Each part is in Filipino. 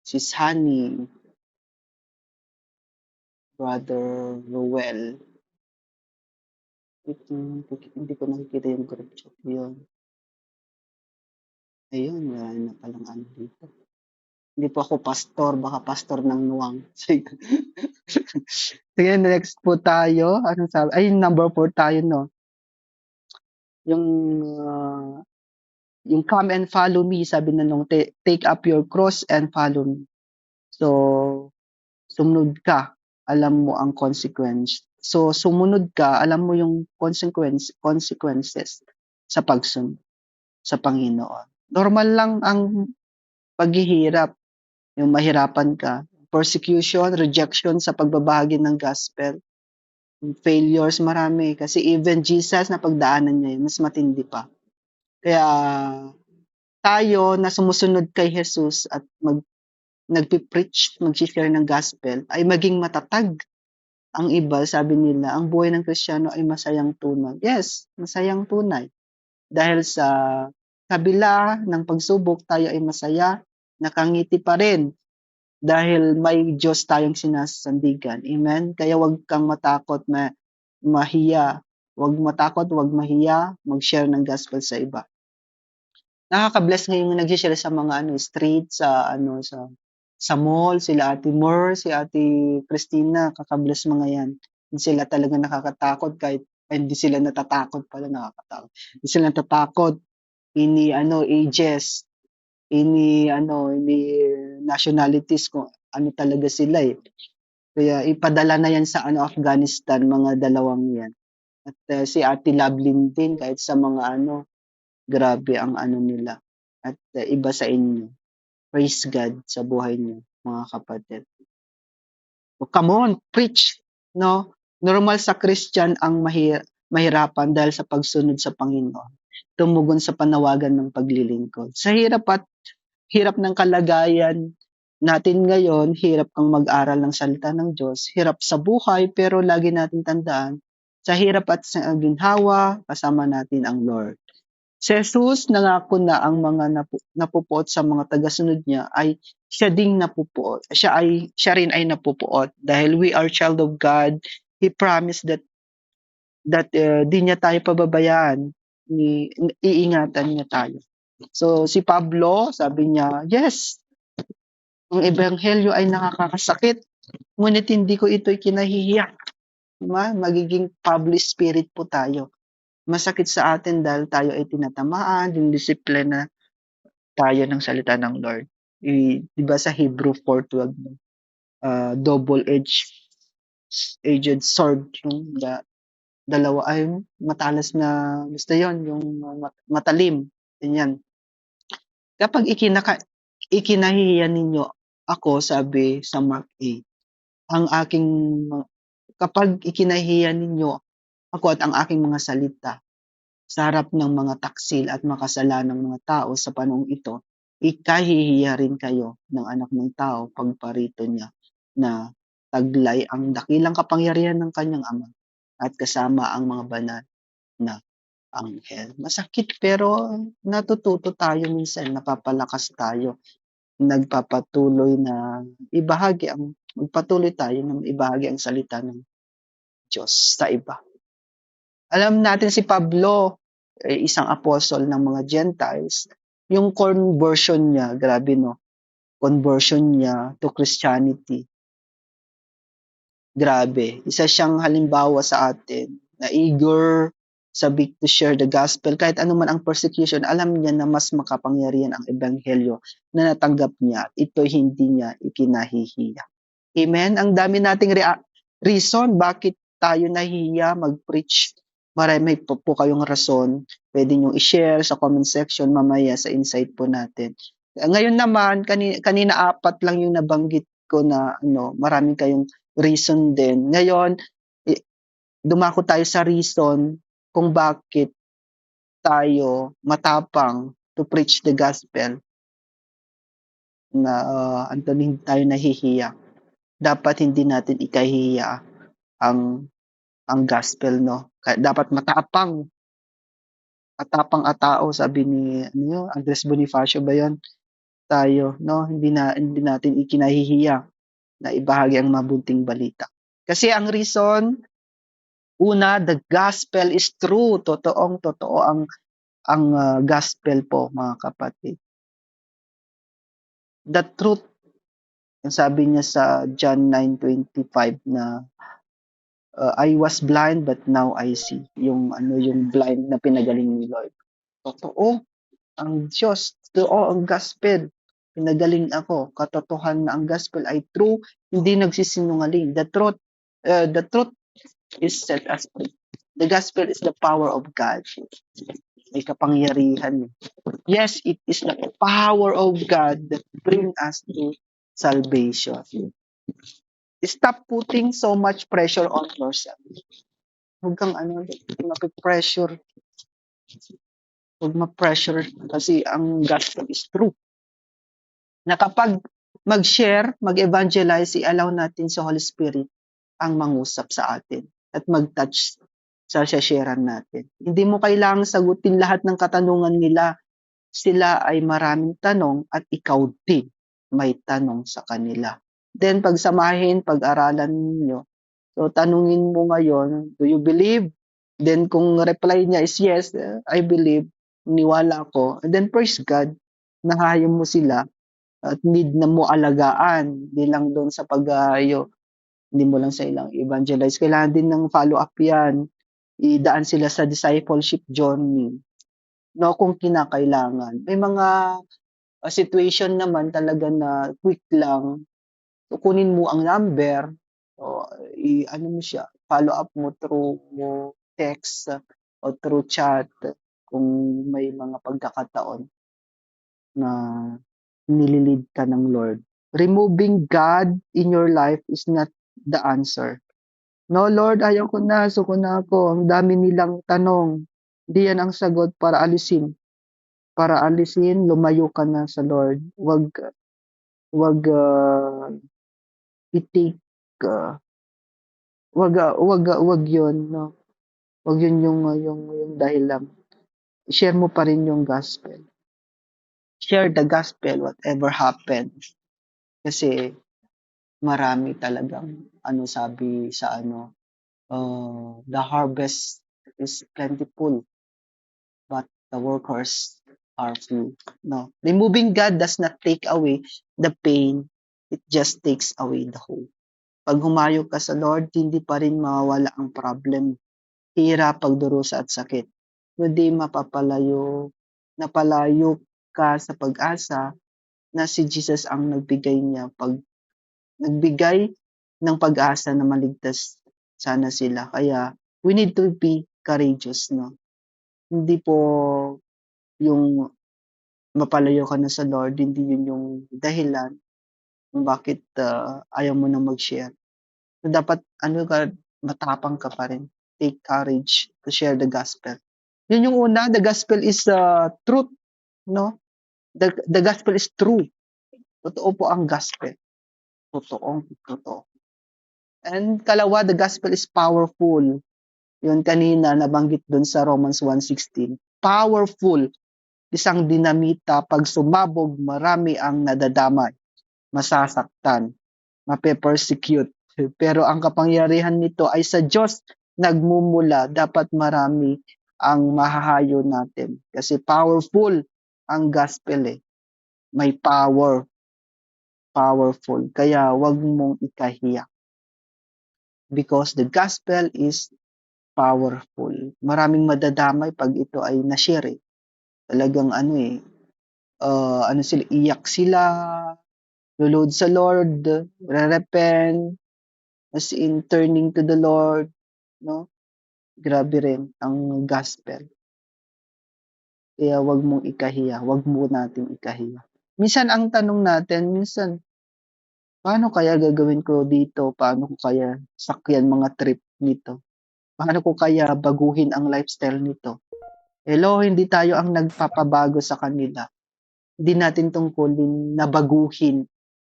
Sis Honey, Brother Ruel. Hindi ko nakikita yung group chat. Yun. Ayun, wala na palang ano dito. Hindi po ako pastor, baka pastor ng nuwang. Sige, sige, next po tayo. Anong sabi? Ay, number 4 tayo, no? Yung, yung come and follow me, sabi na nung, take up your cross and follow me. So, sumunod ka, alam mo ang consequence. So, sumunod ka, alam mo yung consequences sa pagsunod sa Panginoon. Normal lang ang paghihirap, yung mahirapan ka. Persecution, rejection sa pagbabahagi ng gospel. Failures, marami. Kasi even Jesus, na pagdaanan niya yun, mas matindi pa. Kaya tayo na sumusunod kay Jesus at nagpipreach, mag-share ng gospel, ay maging matatag. Ang iba, sabi nila, ang buhay ng Kristiyano ay masayang tunay. Yes, masayang tunay. Dahil sa kabila ng pagsubok, tayo ay masaya, nakangiti pa rin. Dahil may Diyos tayong sinasandigan. Amen? Kaya wag kang matakot, mahiya. Wag matakot, wag mahiya, mag-share ng gospel sa iba. Nakaka-bless ngayon yung nag-share sa mga street, sa mall, sila Ate Mer, si Ate Christina, kaka-bless mga yan. Hindi sila talaga nakakatakot kahit hindi sila natatakot pala, nakakatakot. Hindi sila natatakot, ages, ini nationalities, kung ano talaga sila eh. Kaya ipadala na yan sa Afghanistan, mga dalawang yan. At si Ate Lovelyn din, kahit sa mga grabe ang nila. At iba sa inyo. Praise God sa buhay niyo, mga kapatid. Oh, come on, preach, no? Normal sa Christian ang mahirapan dahil sa pagsunod sa Panginoon. Tumugon sa panawagan ng paglilingkod. Sa hirap ng kalagayan natin ngayon, hirap kang mag-aral ng salita ng Diyos, hirap sa buhay, pero lagi natin tandaan, sa hirap at sa ginhawa, kasama natin ang Lord. Si Jesus nangako na ang mga napupuot sa mga tagasunod niya ay siya ding napupuot. Siya rin ay napupuot dahil we are child of God. He promised that di niya tayo pababayaan. Iingatan niya tayo. So si Pablo, sabi niya, yes, ang ebanghelyo ay nakakasakit, ngunit hindi ko ito'y kinahihiya. Diba? Magiging Pablo spirit po tayo. Masakit sa atin dahil tayo ay tinatamaan, yung disiplina tayo ng salita ng Lord. Di ba sa Hebrew 4:12, double-edged sword, yung dalawa ay matalas na, basta yon, yung matalim, ganyan. Kapag ikinahihiyan ninyo ako, sabi sa Mark 8, kapag ikinahihiyan ninyo ako at ang aking mga salita sa harap ng mga taksil at makasalanang mga tao sa panahong ito, ikahihiya rin kayo ng Anak ng Tao pagparito niya na taglay ang dakilang kapangyarihan ng kanyang Ama at kasama ang mga banal na anghel. Masakit pero natututo tayo minsan, napapalakas tayo, magpatuloy tayo na ibahagi ang salita ng Diyos sa iba. Alam natin si Pablo, isang apostol ng mga Gentiles, yung conversion niya, grabe no, conversion niya to Christianity. Grabe, isa siyang halimbawa sa atin na eager to share the gospel. Kahit ano man ang persecution, alam niya na mas makapangyarihan ang ebanghelyo na natanggap niya. Ito'y hindi niya ikinahihiya. Amen? Ang dami nating reason bakit tayo nahihiya mag-preach. Marami po kayong rason. Pwede nyo i-share sa comment section mamaya sa insight po natin. Ngayon naman, kanina 4 lang yung nabanggit ko na marami kayong reason din. Ngayon, dumako tayo sa reason kung bakit tayo matapang to preach the gospel na hindi tayo nahihiya. Dapat hindi natin ikahihiya ang gospel, no? Dapat matapang at tao, sabi ni Andres Bonifacio ba 'yon? tayo, no? Hindi natin ikinahihiya na ibahagi ang mabuting balita. Kasi ang reason, una, the gospel is true. Totoong-totoo ang gospel po, mga kapatid. The truth, ang sabi niya sa John 9:25 na I was blind but now I see. Yung blind na pinagaling ni Lord. Totoo ang Diyos, totoo ang gospel. Pinagaling ako. Katotohanan na ang gospel ay true, hindi nagsisinungaling. The truth is set us free. The gospel is the power of God. May kapangyarihan. Yes, it is the power of God that bring us to salvation. Stop putting so much pressure on yourself. Huwag kang mapipressure. Huwag ma-pressure kasi ang gospel is true. Na kapag mag-share, mag-evangelize, i-allow natin sa Holy Spirit ang mangusap sa atin at mag-touch sa sharean natin. Hindi mo kailangang sagutin lahat ng katanungan nila. Sila ay maraming tanong at ikaw din may tanong sa kanila. Then pagsamahin, pag-aralan ninyo. So tanungin mo ngayon, do you believe? Then kung reply niya is yes, I believe, niwala ako. And then praise God, nahayo mo sila at need na mo alagaan. Hindi lang doon sa pag-aayo, hindi mo lang sa ilang evangelize. Kailangan din ng follow-up yan. Idaan sila sa discipleship journey. No, kung kinakailangan. May mga situation naman talaga na quick lang. So, kunin mo ang number, o mo siya, follow up mo through text o through chat kung may mga pagkakataon na nililid ka ng Lord. Removing God in your life is not the answer. No, Lord, ayaw ko na, suko na ako. Ang dami nilang tanong. Hindi yan ang sagot para alisin. Para alisin, lumayo ka na sa Lord. Wag i-take, wag yun, no? Wag yun yung dahilan. Share mo pa rin yung gospel. Share the gospel, whatever happens. Kasi marami talagang sabi sa the harvest is plentiful but the workers are few. No, removing God does not take away the pain, it just takes away the hope. Pag humayo ka sa Lord, hindi pa rin mawawala ang problem, hirap, pagdurusa at sakit. Kundi napalayo ka sa pag-asa na si Jesus ang nagbigay ng pag-asa na maligtas sana sila. Kaya we need to be courageous, no? Hindi po yung mapalayo ka na sa Lord, hindi yun yung dahilan kung bakit ayaw mo na mag-share. So, dapat matapang ka pa rin. Take courage to share the gospel. Yun yung una, the gospel is truth, no? The gospel is true. Totoo po ang gospel. Totoo. And kalawa, the gospel is powerful. Yun kanina nabanggit dun sa Romans 1:16. Powerful. Isang dinamita, pag sumabog, marami ang nadadamay, masasaktan, mape-persecute. Pero ang kapangyarihan nito ay sa Diyos nagmumula. Dapat marami ang mahahayo natin. Kasi powerful ang gospel . May powerful. Kaya wag mong ikahiya. Because the gospel is powerful. Maraming madadamay pag ito ay na-share . Talagang sila, iyak sila, lulod sa Lord, re-repent, as in turning to the Lord, no? Grabe rin ang gospel. Kaya wag mong ikahiya, wag mo nating ikahiya. Minsan ang tanong natin, paano kaya gagawin ko dito? Paano ko kaya sakyan mga trip nito? Paano ko kaya baguhin ang lifestyle nito? Hello, hindi tayo ang nagpapabago sa kanila. Hindi natin tungkulin na baguhin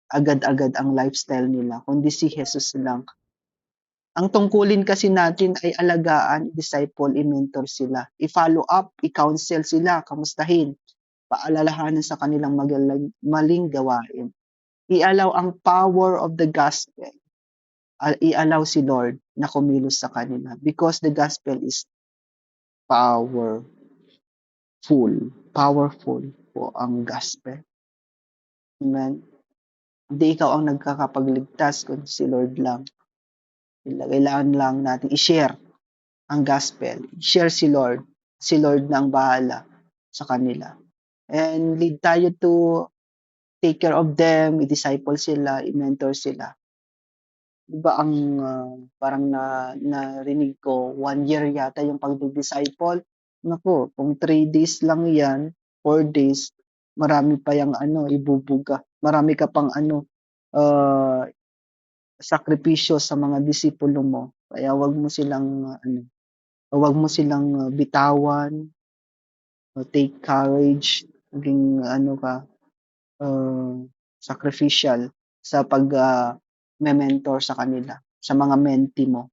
agad-agad ang lifestyle nila, kundi si Jesus lang. Ang tungkulin kasi natin ay alagaan, disciple, i-mentor sila. I-follow up, i-counsel sila, kamustahin. paalalahanan sa kanilang maling gawain. I-allow ang power of the gospel. I-allow si Lord na kumilos sa kanila because the gospel is powerful. Powerful po ang gospel. Amen. Hindi ikaw ang nagkakapagligtas, kundi si Lord lang. Kailangan lang natin i-share ang gospel. I-share si Lord. Si Lord na ang bahala sa kanila. And lead tayo to take care of them, i-disciple sila, i-mentor sila. Diba ang parang narinig ko, 1 year yata yung pag-disciple. Naku, kung 3 days lang yan, 4 days, marami pa yung ibubuga. Marami ka pang sakripisyo sa mga disipulo mo. Kaya wag mo silang bitawan, take courage, maging sacrificial sa mentor sa kanila, sa mga mentee mo.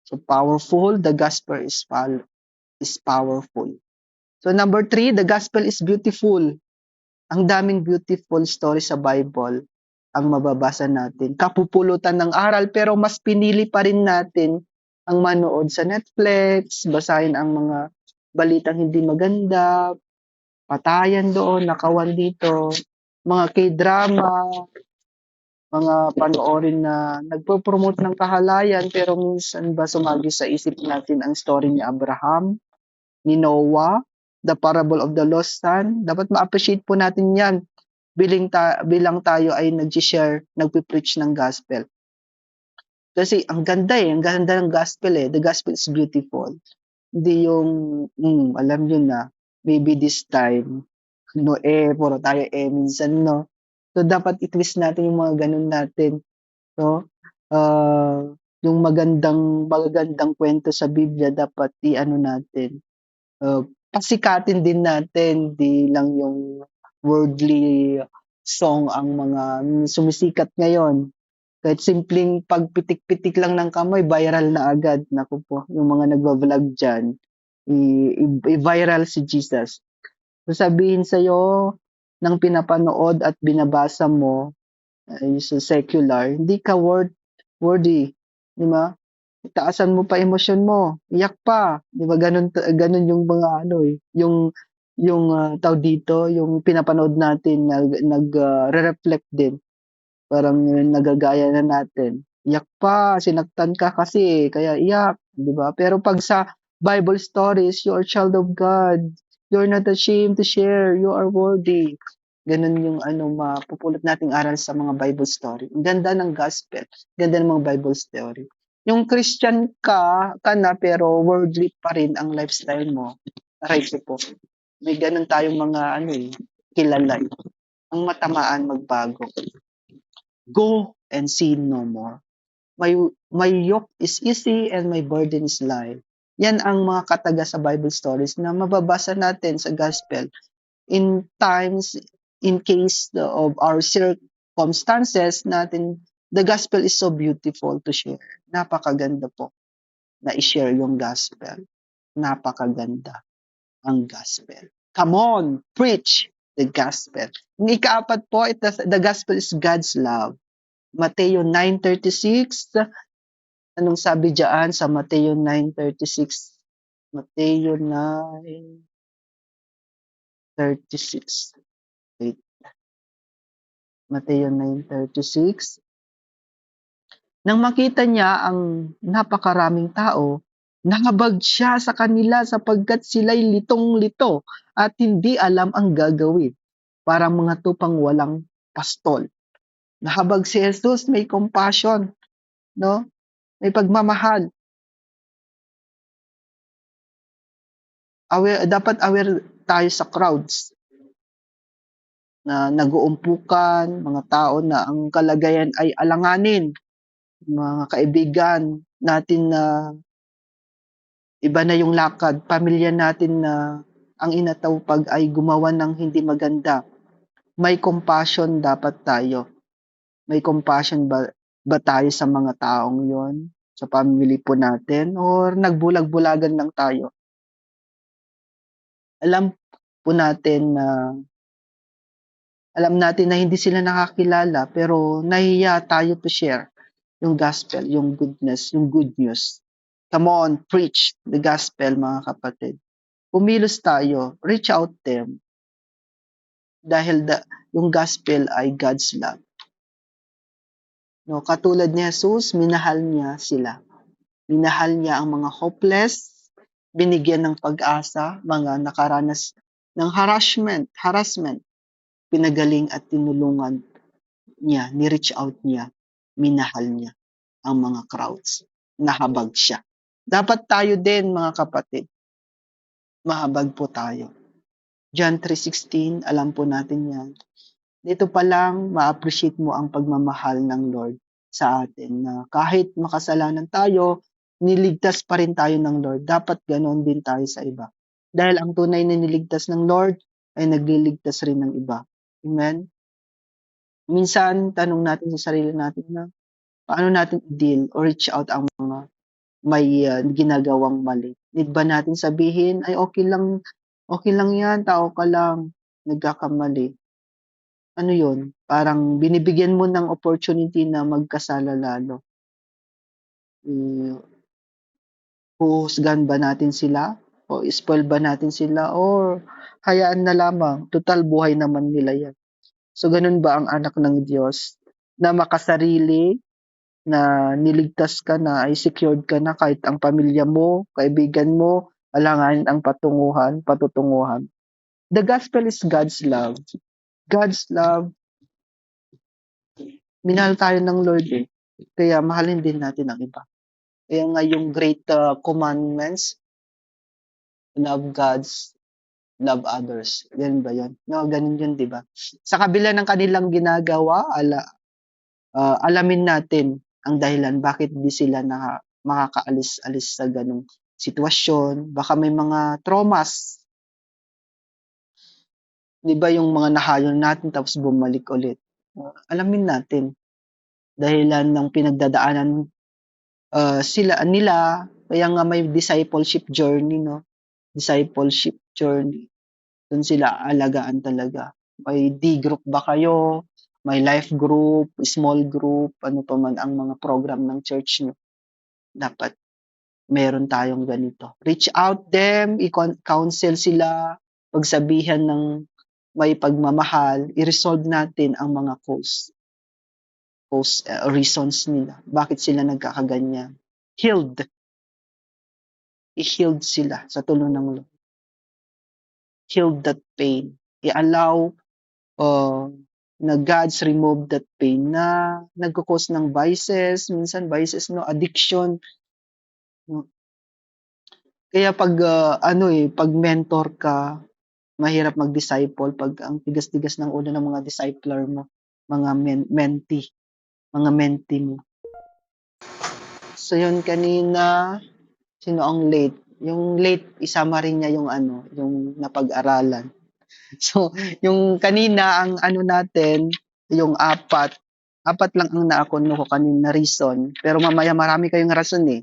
So powerful, the gospel is powerful. So number 3, the gospel is beautiful. Ang daming beautiful story sa Bible ang mababasa natin. Kapupulutan ng aral pero mas pinili pa rin natin ang manood sa Netflix, basahin ang mga balitang hindi maganda, patayan doon, nakawan dito, mga K-drama, mga panoorin na nagpo-promote ng kahalayan pero minsan ba sumagi sa isip natin ang story ni Abraham, ni Noah, the parable of the lost son. Dapat ma-appreciate po natin yan bilang tayo ay nag-share, nagpe-preach ng gospel. Kasi ang ganda ng gospel eh. The gospel is beautiful. Hindi yung, alam nyo na, maybe this time, puro tayo minsan, no? So, dapat i-twist natin yung mga ganun natin. So, yung magagandang kwento sa Biblia, dapat natin, pasikatin din natin, di lang yung worldly song ang mga sumisikat ngayon. Kahit simpleng pagpitik-pitik lang ng kamay, viral na agad. Naku po, yung mga nagva-vlog dyan, i-viral si Jesus. So sabihin sa'yo, ng pinapanood at binabasa mo, sa secular, hindi ka worthy. Di ba? Taasan mo pa emosyon mo, iyak pa, 'di ba ganun yung mga yung tawag dito, yung pinapanood natin re-reflect din. Parang nagagaya na natin. Iyak pa, sinaktan ka kasi kaya iyak, 'di ba? Pero pag sa Bible stories, you are child of God. You're not ashamed to share, you are worthy. Ganun yung mapupulot nating aral sa mga Bible story. Ang ganda ng gospel, ganda ng mga Bible story. Yung Christian ka na pero worldly pa rin ang lifestyle mo. Aray ko po. May ganun tayong mga kilala. Ang matamaan magbago. Go and sin no more. My yoke is easy and my burden is light. Yan ang mga kataga sa Bible stories na mababasa natin sa gospel. In case of our circumstances natin, the gospel is so beautiful to share. Napakaganda po na i-share yung gospel. Napakaganda ang gospel. Come on, preach the gospel. Yung ika-4 po, the gospel is God's love. Mateo 9:36. Anong sabi diyan sa Mateo 9:36? Mateo 9:36. Wait. Mateo 9:36. Nang makita niya ang napakaraming tao, nahabag siya sa kanila sapagkat sila'y litong-lito at hindi alam ang gagawin. Parang mga tupang walang pastol. Nahabag si Jesus, may compassion, no? May pagmamahal. Dapat aware tayo sa crowds na nag-uumpukan, mga tao na ang kalagayan ay alanganin, mga kaibigan natin na iba na yung lakad, pamilya natin na ang inatawpag ay gumawa ng hindi maganda. May compassion dapat tayo. May compassion ba tayo sa mga taong yon, sa family po natin, or nagbulag-bulagan lang tayo? Alam po natin na Alam natin na hindi sila nakakilala pero nahihiya tayo to share yung gospel, yung goodness, yung good news. Come on, preach the gospel mga kapatid. Kumilos tayo, reach out them dahil yung gospel ay God's love. No, katulad ni Jesus, minahal niya sila. Minahal niya ang mga hopeless, binigyan ng pag-asa, mga nakaranas ng harassment, pinagaling at tinulungan niya, ni-reach out niya, minahal niya ang mga crowds. Nahabag siya. Dapat tayo din mga kapatid, mahabag po tayo. John 3:16, alam po natin yan. Dito pa lang, ma-appreciate mo ang pagmamahal ng Lord sa atin na kahit makasalanan tayo, niligtas pa rin tayo ng Lord. Dapat ganon din tayo sa iba. Dahil ang tunay na niligtas ng Lord ay nagliligtas rin ng iba. Amen? Minsan, tanong natin sa sarili natin na paano natin i-deal or reach out ang mga may ginagawang mali. Need ba natin sabihin, ay okay lang yan, tao ka lang, nagkakamali. Ano yun, parang binibigyan mo ng opportunity na magkasala lalo. Huhusgahan ba natin sila? O spoil ba natin sila? Or hayaan na lamang, total buhay naman nila yan. So ganun ba ang anak ng Diyos na makasarili, na niligtas ka na, ay secured ka na kahit ang pamilya mo, kaibigan mo, alanganin ang patutunguhan. The gospel is God's love. God's love, minahal tayo ng Lord eh. Kaya mahalin din natin ang iba. Kaya nga yung great commandments, love God's, love others. Yan ba yun? No, ganun yun, di ba? Sa kabila ng kanilang ginagawa, alamin natin ang dahilan bakit di sila makakaalis-alis sa ganung sitwasyon. Baka may mga traumas. Di ba yung mga nahayon natin tapos bumalik ulit. Alamin natin dahilan ng pinagdadaanan nila, kaya nga may discipleship journey, no? Discipleship journey. Doon sila alagaan talaga. May D group ba kayo? May life group, small group, ano pa man ang mga program ng church nyo. Dapat meron tayong ganito. Reach out them, i-counsel sila, pagsabihan ng may pagmamahal, i-resolve natin ang mga reasons nila. Bakit sila nagkakaganyan? Healed. I-healed sila sa tulong ng Lord. Healed that pain. I-allow na God's remove that pain na nagkukos ng vices, minsan vices, no, addiction. No. Kaya pag pag mentor ka, mahirap mag-disciple pag ang tigas-tigas ng ulo ng mga discipler mo, mga mentee mo. So yun kanina, sino ang late? Yung late, isama rin niya yung yung napag-aralan. So, yung kanina, ang natin, yung apat lang ang naakuno ko kanina reason. Pero mamaya marami kayong rason eh.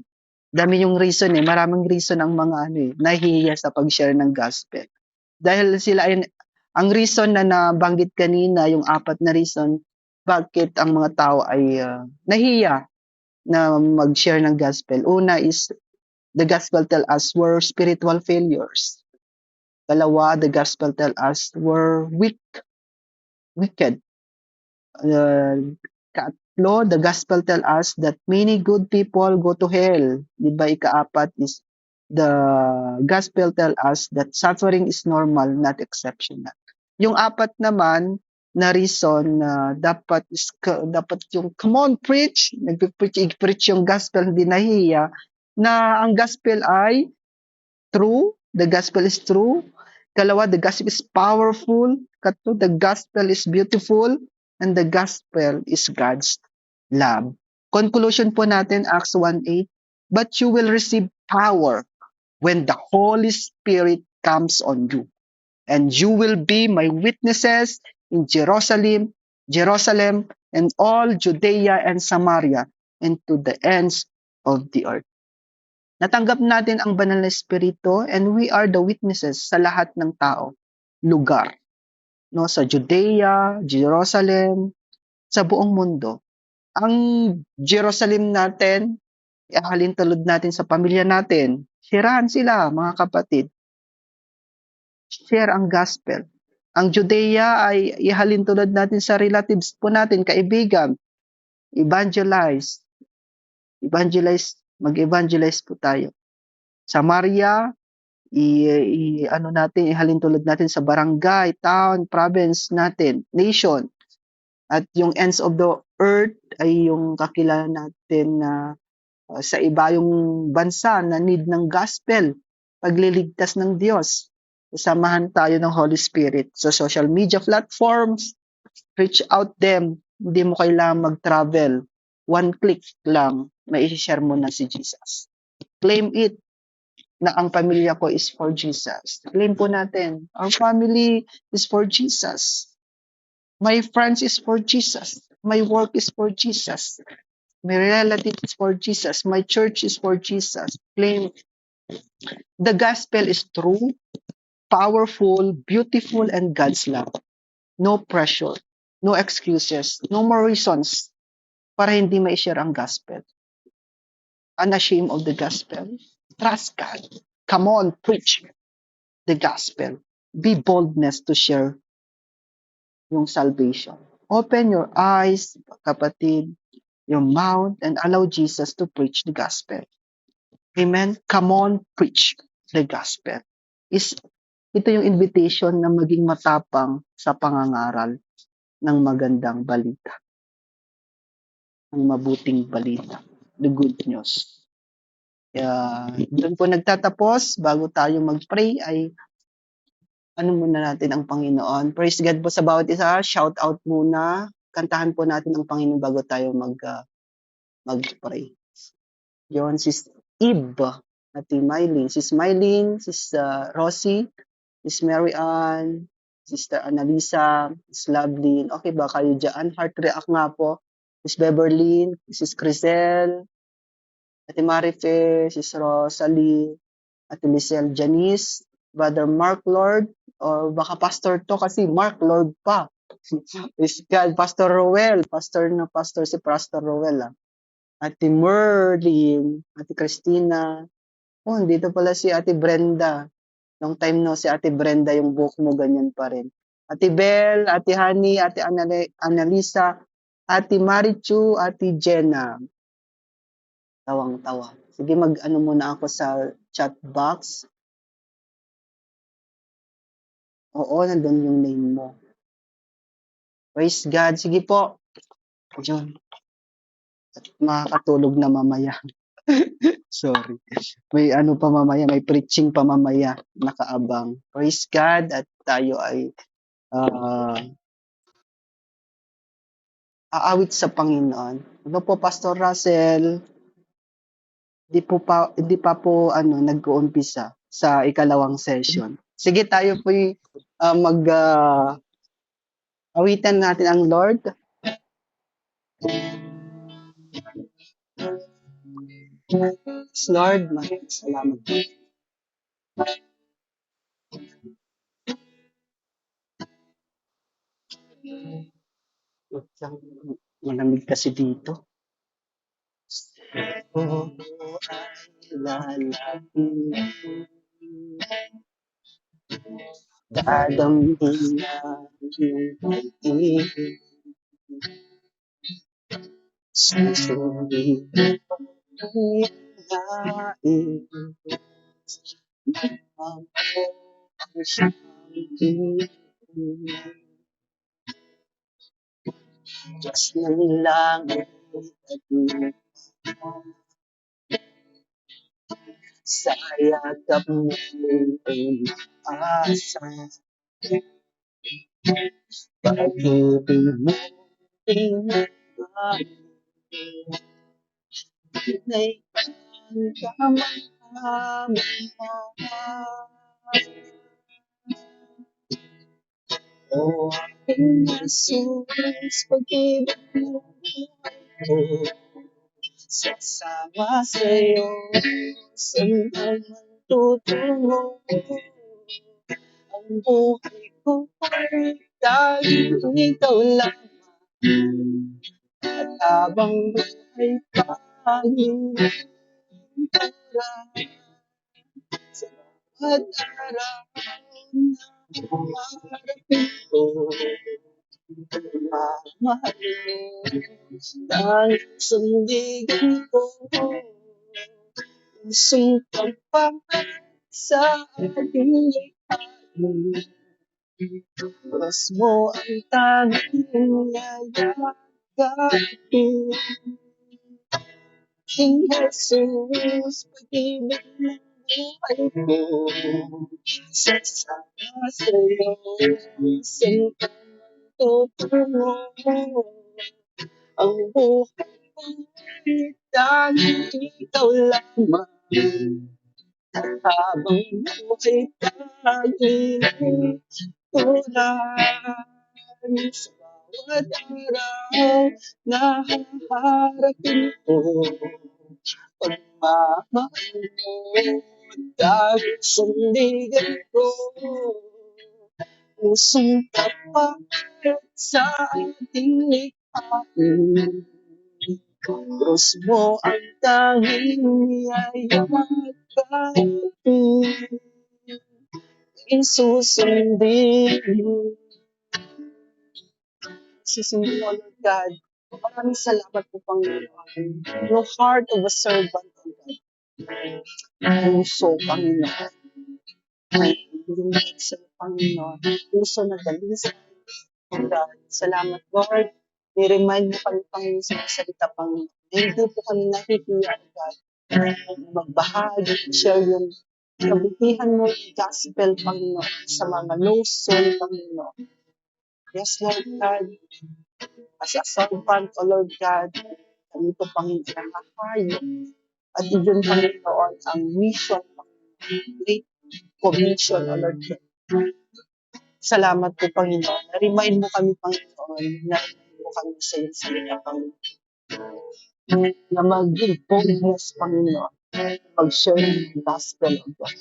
Dami yung reason eh. Maraming reason ang mga nahihiya sa pag-share ng gospel. Dahil sila ay, ang reason na nabanggit kanina, yung apat na reason, bakit ang mga tao ay nahihiya na mag-share ng gospel. Una is, the gospel tell us we're spiritual failures. Dalawa, the gospel tell us we're wicked. Katlo, the gospel tell us that many good people go to hell. Diba, ika-apat is the gospel tell us that suffering is normal, not exceptional. Yung apat naman na reason na dapat yung come on preach, nag-preach yung gospel, hindi nahiya na ang gospel ay true, the gospel is true. Kalawa, the gospel is powerful. Katlo, the gospel is beautiful. And the gospel is God's love. Conclusion po natin, Acts 1:8. But you will receive power when the Holy Spirit comes on you. And you will be my witnesses in Jerusalem, and all Judea and Samaria, and to the ends of the earth. Natanggap natin ang banal na espiritu and we are the witnesses sa lahat ng tao, lugar. no, sa Judea, Jerusalem, sa buong mundo. Ang Jerusalem natin, ihalintulad natin sa pamilya natin. Sharehan sila, mga kapatid. Share ang gospel. Ang Judea ay ihalintulad natin sa relatives po natin, kaibigan. Evangelize. Mag-evangelize po tayo. Samaria, ano natin, ihalintulad natin sa barangay, town, province natin, nation. At yung ends of the earth ay yung kakilala natin na sa iba yung bansa na need ng gospel, pagliligtas ng Diyos. Samahan tayo ng Holy Spirit sa social media platforms, reach out them. Hindi mo kailangan mag-travel. One click lang, may share mo na si Jesus. Claim it na ang pamilya ko is for Jesus. Claim po natin, our family is for Jesus. My friends is for Jesus. My work is for Jesus. My relative is for Jesus. My church is for Jesus. Claim the gospel is true, powerful, beautiful, and God's love. No pressure, no excuses, no more reasons para hindi ma-share ang gospel. Unashamed of the gospel. Trust God. Come on, preach the gospel. Be boldness to share yung salvation. Open your eyes, kapatid, your mouth, and allow Jesus to preach the gospel. Amen? Come on, preach the gospel. Ito yung invitation na maging matapang sa pangangaral ng magandang balita, ng mabuting balita, the good news. Kaya doon po nagtatapos, bago tayo mag-pray ay ano muna natin ang Panginoon. Praise God po sa bawat isa. Shout out muna. Kantahan po natin ang Panginoon bago tayo mag-pray. Yun, Sis Eve, Ate Mylene. Sis Mylene, Sis Rosie, Sis Mary Ann, Sister Annalisa, Sis Loveline. Okay ba kayo dyan? Heart react nga po. Sis Beverly, Sis Crisel, Ate Marife, Sis Rosalie, Ate Lisel Janice, Brother Mark Lord, or baka pastor to kasi Mark Lord pa. Is God, Pastor Roel, pastor si Pastor Roel. Ate Merlin, Ate Christina. Oh, dito pala si Ate Brenda. Long time no si Ate Brenda, yung buhok mo ganyan pa rin. Ate Bell, Ate Honey, Ate Annalisa, Ate Marichu, Ate Jenna. Tawang-tawa. Sige, mag-ano muna ako sa chat box. Oo, nandun yung name mo. Praise God. Sige po. Diyan. Makakatulog na mamaya. Sorry. May ano pa mamaya, may preaching pa mamaya. Nakaabang. Praise God. At tayo ay aawit sa Panginoon. Ano po, Pastor Russell? Hindi pa po nag-uumpisa sa ikalawang session. Sige, tayo po awitan natin ang Lord. Lord, maraming salamat po. Malamig kasi dito. Oo, ay lalapin. Dadamhin na yung pag-ibig. Susulit ang lain. Ang siyang Diyos ng langit at lupa. Sa yakap mo ay asa. Pag-ibig mo tinatawag. Pinay kamang O aking Jesus, pag-ibig mo sasama sa'yo saan man tutungo ang buhay ko ay dahil ikaw lang at habang buhay panginoon sa bawat araw na umarapin ko mamahalin dahil sandigan ko pusong pagpapal sa ating likhain. Oras mo ang tanging yayakapin. King Jesus, pag-ibig ng buhay ko, sasama sa'yo, saan ka man tutungo. Ang buhay ko'y dahil ikaw lamang, habang buhay tanging ulan sa bawat araw na haharapin ko. Pagmamahal mo dahil sandigan ko, pusong tapat sa ating likhain. Krus mo ang tanging yayakapin. Isusundin susundin mo, Lord God. Maraming salamat po, Panginoon. No heart of a servant, O God. Puso, Panginoon. Ay lingkod sa Panginoon. Puso na dalisay, O God. Salamat, Lord. Ni-remind mo kami, Panginoon, sa mga salita, Panginoon. Hindi po kami nahihiya, O God. Magbahagi, share yung kabutihan mo, yung gospel, Panginoon, sa mga lost soul, Panginoon. Yes, Lord God. As a servant, O Lord God, kami po, Panginoon, nakahayo. At yun, Panginoon, ang mission, Great Commission, O Lord God. Salamat po, Panginoon. Na-remind mo kami, Panginoon, na-remind mo kami sa iyong salita, Panginoon. Na maging boldness, Panginoon. Mag-share ng gospel, O God.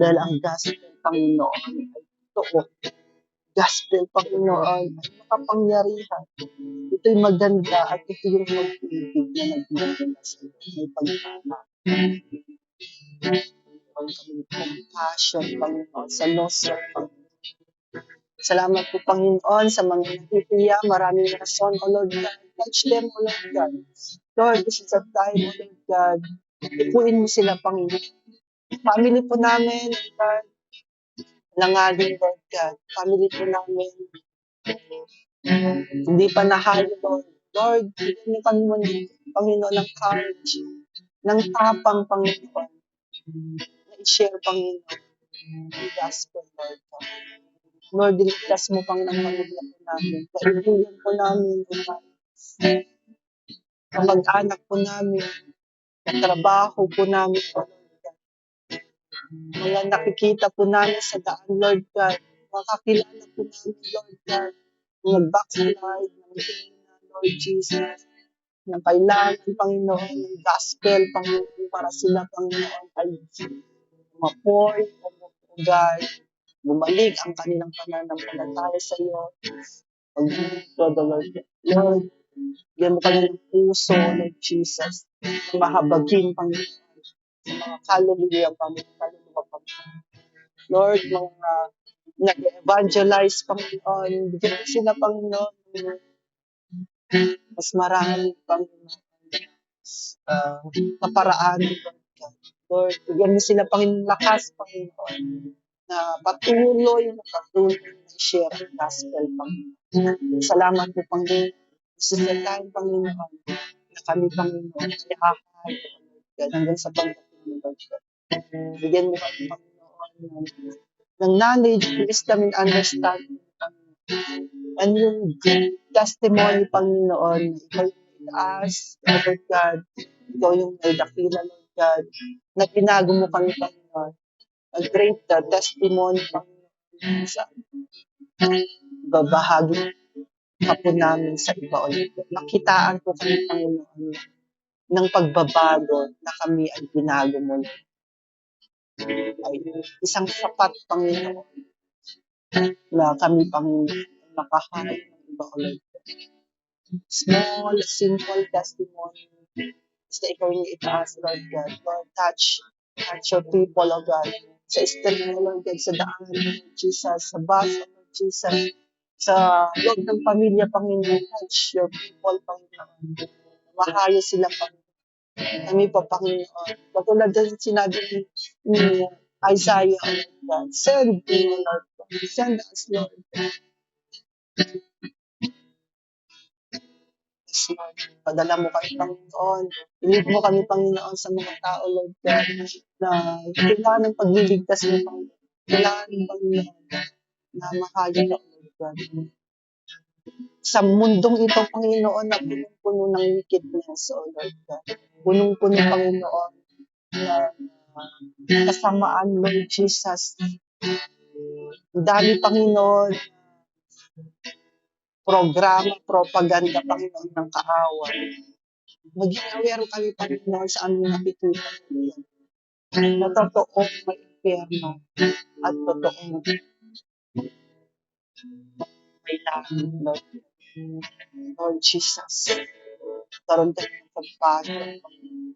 Dahil ang gospel, Panginoon, ay totoo. Gospel, Panginoon, ay makapangyarihan. Ito'y maganda at ito yung pag-ibig na nagmumula sa iyo. May pagpapa. Ang kaming compassion, Panginoon, sa lost soul, Panginoon. Salamat po, Panginoon, sa mga nakikiya. Maraming rason, O Lord God. Touch them, O Lord God. Lord, this is a time, O Lord God. Ipuin mo sila, Panginoon. Family po namin, Lord God. Langaling, Lord God. Family po namin. Hindi pa nahalo, Lord. Lord, bigyan mo kami mo, Panginoon, ng courage, ng tapang, Panginoon, na i-share, Panginoon, ang gospel, Lord God. Lord, diligtas mo, Panginoon, ang pamilya po namin, kaibigan po namin, kamag-anak po namin, katrabaho po namin, Lord God. Mga nakikita po namin sa daan, Lord God. Makakilala po namin, Lord God. Nag-backslide, nanghihina, Lord Jesus. Ng kailangan, Panginoon, ng gospel, Panginoon, para sila, Panginoon, ay mapoy, O God, bumalik ang kanilang pananampalataya sa iyo. Pag-Lord, Lord, Lord, bigyan mo kami ng puso, Lord Jesus, mahabagin, Panginoon, sa mga kaluluya, Panginoon, Lord, mga nag-evangelize, Panginoon, bigyan mo sila, Panginoon, mas marami, Panginoon, kaparaan, Lord, bigyan mo sila, Panginoon, lakas, Panginoon, na patuloy na i-share ang gospel, Panginoon. Salamat po, Panginoon. Sa time, Panginoon, na kami, Panginoon, ay hahay, hanggang sa pagdating ng Lord. Bigyan mo kami, Panginoon, ng knowledge, wisdom, and understanding, Panginoon. And yung testimony, Panginoon, ikaw yung itaas, Lord God, ikaw yung may dakila, Lord God, na pinago mo kami, Panginoon. A great testimony, Panginoon, sa babahagi ka po namin sa iba ulit. Nakitaan po kami, Panginoon, ng pagbabago na kami ay binago mo. Ay isang sapat, Panginoon, na kami, Panginoon, makaharap ng iba, O Lord. Small, simple testimony basta ikaw yung itaas, Lord God. Lord, touch your people, O God. Sa street mo, Lord God, sa daan, Lord Jesus, sa bus, Lord Jesus, sa loob ng pamilya, Panginoon, touch your people, Panginoon. Mahayo sila, Panginoon. Kami pa, Panginoon. Katulad din sinabi ni Isaiah, O Lord God, send me, O Lord God. Send us, Lord God. Yes, Lord. Padala mo kami, Panginoon. Lead mo kami, Panginoon, sa mga tao, Lord God, na kailangan ng pagliligtas mo, Panginoon. Kailangan ng Panginoon na mahayo ka, Lord God. Sa mundong ito, Panginoon, na punong-puno ng wickedness, O Lord God. Punong-puno, Panginoon, na kasamaan, Lord Jesus. Ang dami, Panginoon, programa, propaganda, Panginoon, ng kaaway. Maging aware kami, Panginoon, sa aming nakikita, Panginoon. Na totoong may impyerno at totoong may langit, Lord. Lord Jesus. Karoon tayo ng compassion, Panginoon.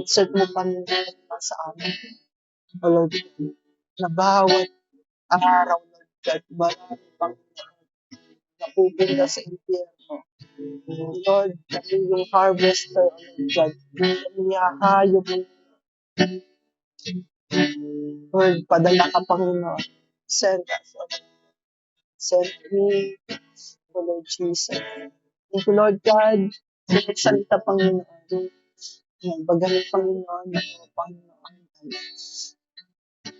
Insert mo, Panginoon, sa amin. O Lord, na bawat araw, Lord God, marami, Panginoon, napupunta sa impyerno. Lord, kami yung harvester, O Lord God. Kami hahayo, Lord, padala ka, Panginoon. Send us, O Lord. Send me, O Lord Jesus. Thank you, Lord God. Salita, Panginoon. Bagaling, Panginoon. Panginoon.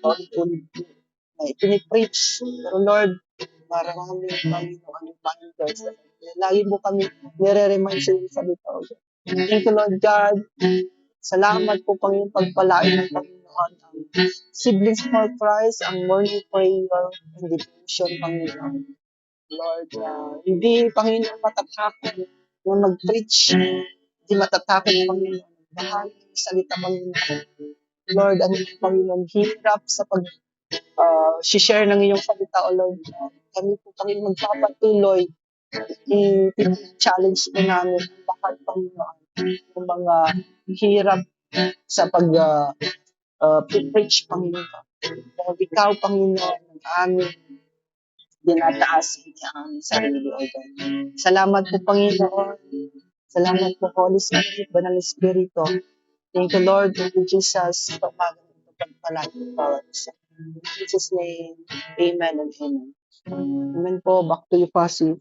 Lord, na ipinipreach. Pero Lord, maraming, Panginoon, yung binders. Lagi mo kami nire-remind sa iyong salita, O Lord. Thank you, Lord God. Salamat po, Panginoon, pagpalain ng Panginoon ang Siblings for Christ, ang morning prayer and devotion, Panginoon. Lord, hindi, Panginoon, matatakot na mag-preach. Hindi matatakot, Panginoon. Bahal ng salita, Panginoon. Lord, ang Panginoon, hirap sa share ng iyong salita, O Lord. Kami po, Panginoon, magpapatuloy. I-challenge po namin ang lahat, Panginoon, ng mga hirap sa preach, Panginoon. Dahil ikaw, Panginoon, ang aming dinataas ang aming sarili, O God. Salamat po, Panginoon. Salamat po, Holy Spirit, Banal Espiritu. Thank you, Lord. Thank you, Jesus. Sa umaga nito, pagpalain ng bawat isa. In Jesus' name, amen and amen. Amen po. Back to you, Pasi.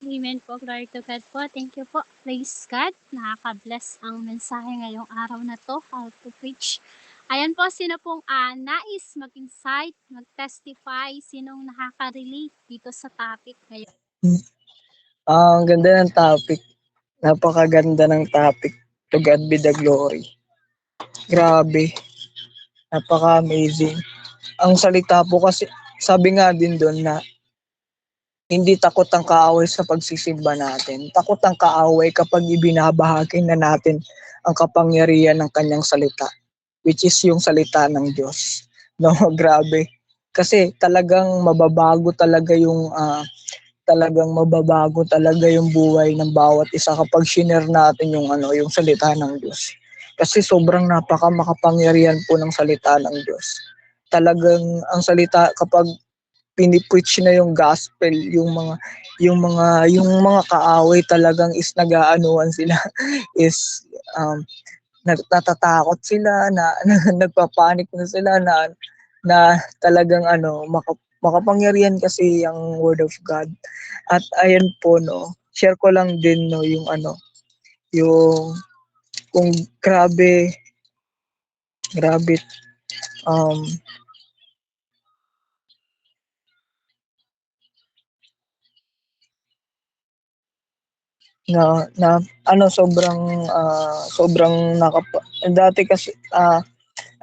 Amen po. Glory to God po. Thank you po. Praise God. Nakaka-bless ang mensahe ngayong araw na to. How to preach. Ayan po, sino pong nais mag-insight, mag-testify, sinong nakaka-relate dito sa topic ngayon? Ang ganda ng topic. Napakaganda ng topic. To God be the glory. Grabe. Napaka-amazing. Ang salita po kasi, sabi nga din doon na hindi takot ang kaaway sa pagsisimba natin. Takot ang kaaway kapag ibinabahagi na natin ang kapangyarihan ng kanyang salita, which is yung salita ng Diyos. No, grabe. Kasi talagang mababago talaga yung buhay ng bawat isa kapag share natin yung salita ng Diyos. Kasi sobrang makapangyarihan po ng salita ng Diyos. Talagang ang salita kapag pinipreach na yung gospel, yung mga kaaway talagang is nag-aanuhan sila is natatakot sila na nagpapanik na sila na talagang makapangyarihan kasi ang word of God. At ayan po share ko lang din yung kung grabe na sobrang dati kasi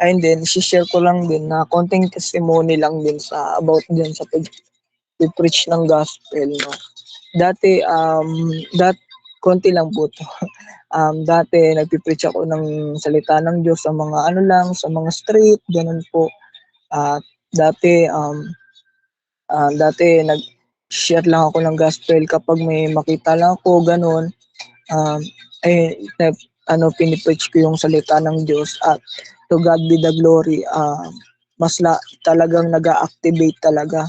ayun din share ko lang din na konting testimony lang din sa about din sa preach ng gospel dati konti lang po to. Dati nagpipreach ako ng salita ng Diyos sa mga sa mga street, ganun po. Dati Dati nag-share lang ako ng gospel kapag may makita lang ako, gano'n. Um, pinipreach ko yung salita ng Diyos at to God be the glory. Talagang nag-activate talaga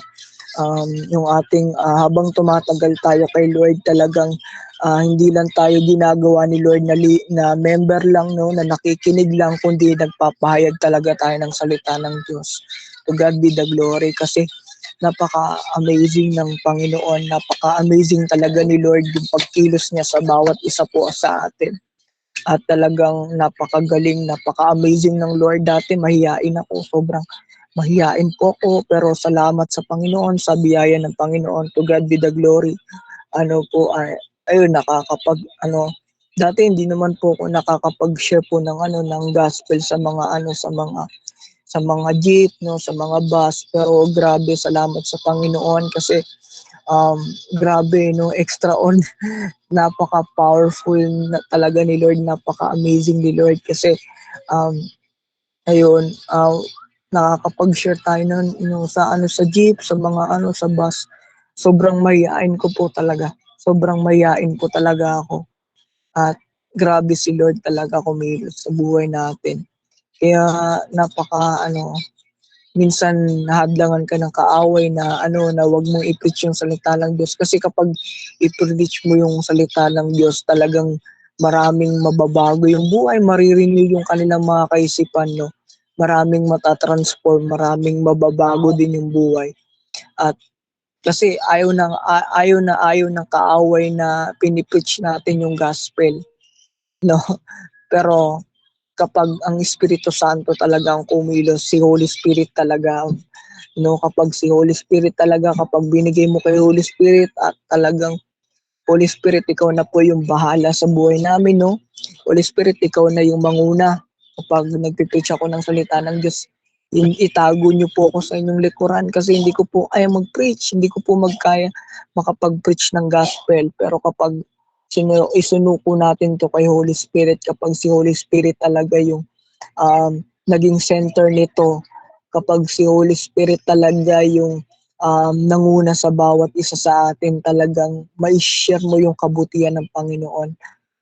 yung ating habang tumatagal tayo kay Lord talagang hindi lang tayo ginagawa ni Lord na member lang no na nakikinig lang kundi nagpapahayag talaga tayo ng salita ng Diyos. To God be the glory kasi napaka-amazing ng Panginoon, napaka-amazing talaga ni Lord yung pagkilos niya sa bawat isa po sa atin. At talagang napakagaling, napaka-amazing ng Lord. Dati mahiyain ako, sobrang mahiyain po ako, pero salamat sa Panginoon, sa biyaya ng Panginoon. To God be the glory. Dati hindi naman po ako nakakapag-share po ng gospel sa mga jeep, no, sa mga bus, pero grabe, salamat sa Panginoon kasi grabe, no, napaka-powerful na talaga ni Lord, napaka-amazing ni Lord kasi um, ayun, nakakapag-share tayo sa jeep, sa bus. Sobrang mahiyain ko po talaga. Sobrang mahiyain po talaga ako. At grabe si Lord talaga kumilos sa buhay natin. Kaya minsan nahadlangan ka ng kaaway na wag mong i-preach yung salita ng Diyos kasi kapag i-preach mo yung salita ng Diyos talagang maraming mababago yung buhay, maririnig yung kanilang mga kaisipan, no. Maraming matatransform, maraming mababago din yung buhay. At kasi ayaw ng kaaway na pinipreach natin yung gospel, no. Pero kapag ang Espiritu Santo talaga ang kumilos, si Holy Spirit talaga, no, kapag si Holy Spirit talaga, kapag binigay mo kay Holy Spirit at talagang Holy Spirit, ikaw na po yung bahala sa buhay namin, no. Holy Spirit, ikaw na yung manguna. Kapag nagpipreach ako ng salita ng Diyos, itago niyo po ako sa inyong likuran kasi hindi ko po kaya mag-preach, hindi ko po makapag-preach ng gospel. Pero kapag isunuko natin to kay Holy Spirit, kapag si Holy Spirit talaga yung naging center nito, kapag si Holy Spirit talaga yung nanguna sa bawat isa sa atin, talagang mai-share mo yung kabutihan ng Panginoon.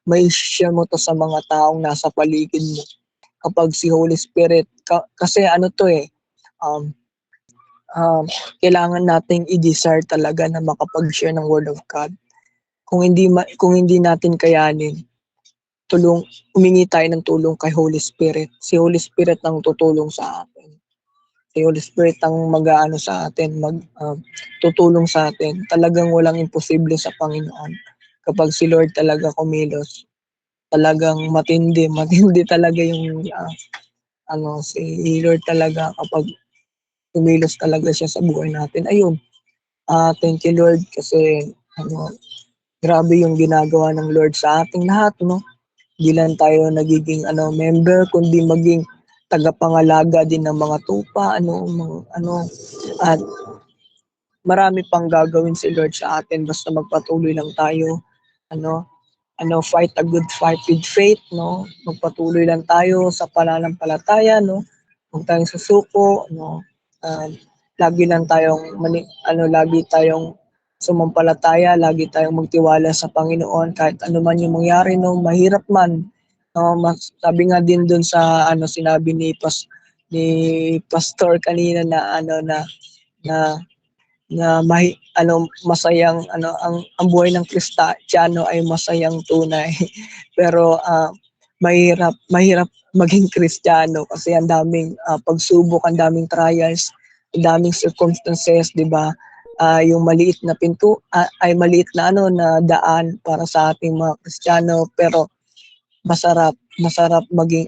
Mai-share mo to sa mga taong nasa paligid mo. Kapag si Holy Spirit, kasi um, kailangan nating i-desire talaga na makapag-share ng Word of God. Kung hindi natin kayanin, humingi tayo ng tulong kay Holy Spirit. Si Holy Spirit ang tutulong sa atin. Si Holy Spirit ang sa atin, tutulong sa atin. Talagang walang imposible sa Panginoon. Kapag si Lord talaga kumilos, talagang matindi talaga yung si Lord talaga kapag kumilos talaga siya sa buhay natin. Ayun, thank you Lord kasi grabe yung ginagawa ng Lord sa ating lahat, no? Hindi lang tayo nagiging member, kundi maging tagapangalaga din ng mga tupa, at marami pang gagawin si Lord sa atin basta magpatuloy lang tayo, fight a good fight with faith, no? Magpatuloy lang tayo sa pananampalataya, no? Huwag tayong susuko, no? Lagi tayong sumampalataya, lagi tayong magtiwala sa Panginoon kahit ano man yung mangyari, no? Mahirap man, no? Sabi nga din doon sa sinabi ni Pastor kanina na masayang ang buhay ng Kristiyano ay masayang tunay. Pero mahirap maging Kristiyano kasi ang daming pagsubok, ang daming trials, ang daming circumstances, 'di ba? Yung maliit na maliit na na daan para sa ating mga Kristiyano, pero masarap maging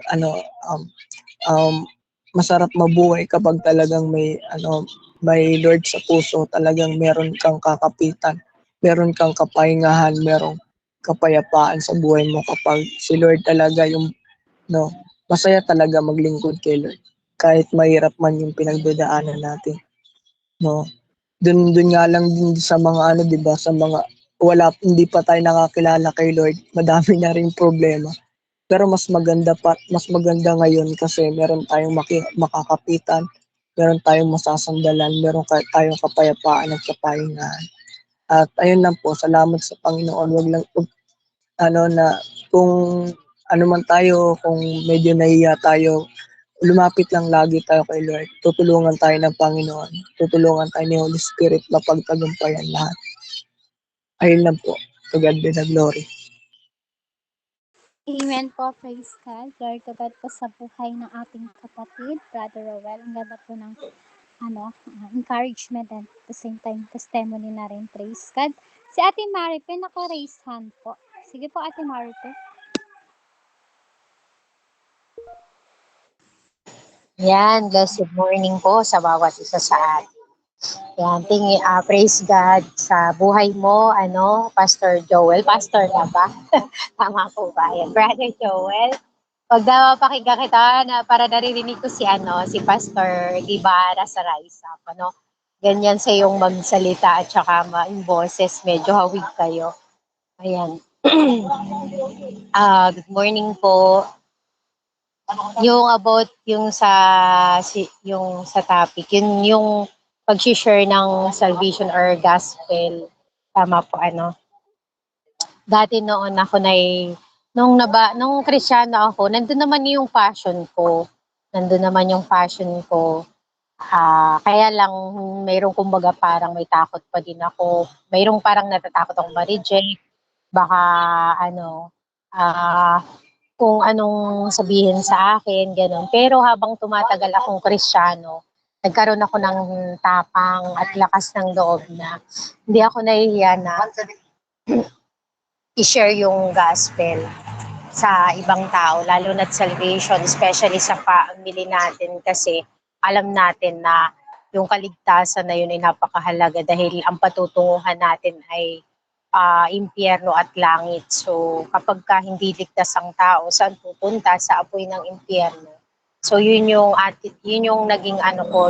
masarap mabuhay kapag talagang may Lord sa puso, talagang meron kang kakapitan, meron kang kapahingahan, merong kapayapaan sa buhay mo kapag si Lord talaga yung masaya talaga maglingkod kay Lord. Kahit mahirap man yung pinagdadaanan natin, no. Dun nga lang din sa mga 'di ba, sa mga hindi pa tayo nakakilala kay Lord, madami na ring problema. Pero mas maganda ngayon kasi meron tayong makakapitan, meron tayong masasandalan, meron tayong kapayapaan at kapahingahan. At ayun lang po, salamat sa Panginoon. Wag lang na kung ano man tayo, kung medyo nahiya tayo, lumapit lang lagi tayo kay Lord. Tutulungan tayo ng Panginoon. Tutulungan tayo ni Holy Spirit mapagtagumpayan lahat. Ayun lang po. To God be the glory. Amen po, praise God. Glory to God po sa buhay ng ating kapatid, Brother Rowell. Ang ganda po ng encouragement and at the same time testimony na rin, praise God. Si Ate Maripe, naka-raise hand po. Sige po, Ate Maripe. Yan, blessed morning po sa bawat isa sa atin. Yan, praise God sa buhay mo, Pastor Joel. Pastor na ba? Tama po ba yan? Brother Joel. Pag napakinggan kita na para naririnig ko si Pastor Gibara sa Rise Up, ganyan sa yung magsalita at saka yung boses, medyo hawig kayo. Ayan. Good morning po. Yung about yung sa topic, yun yung pag-share ng salvation or gospel. Tama po Dati noon ako nung Kristiyano ako, nandun naman yung passion ko. Kaya lang mayroong kumbaga parang may takot pa din ako. Mayroong parang natatakot akong ma-reject. Baka kung anong sabihin sa akin, gano'n. Pero habang tumatagal akong Kristiyano, nagkaroon ako ng tapang at lakas ng loob na hindi ako nahihiya na i-share yung gospel sa ibang tao, lalo na't salvation, especially sa family natin kasi alam natin na yung kaligtasan na yun ay napakahalaga dahil ang patutunguhan natin ay impyerno at langit. So kapag hindi ligtas ang tao, saan pupunta? Sa apoy ng impyerno. So yun yung naging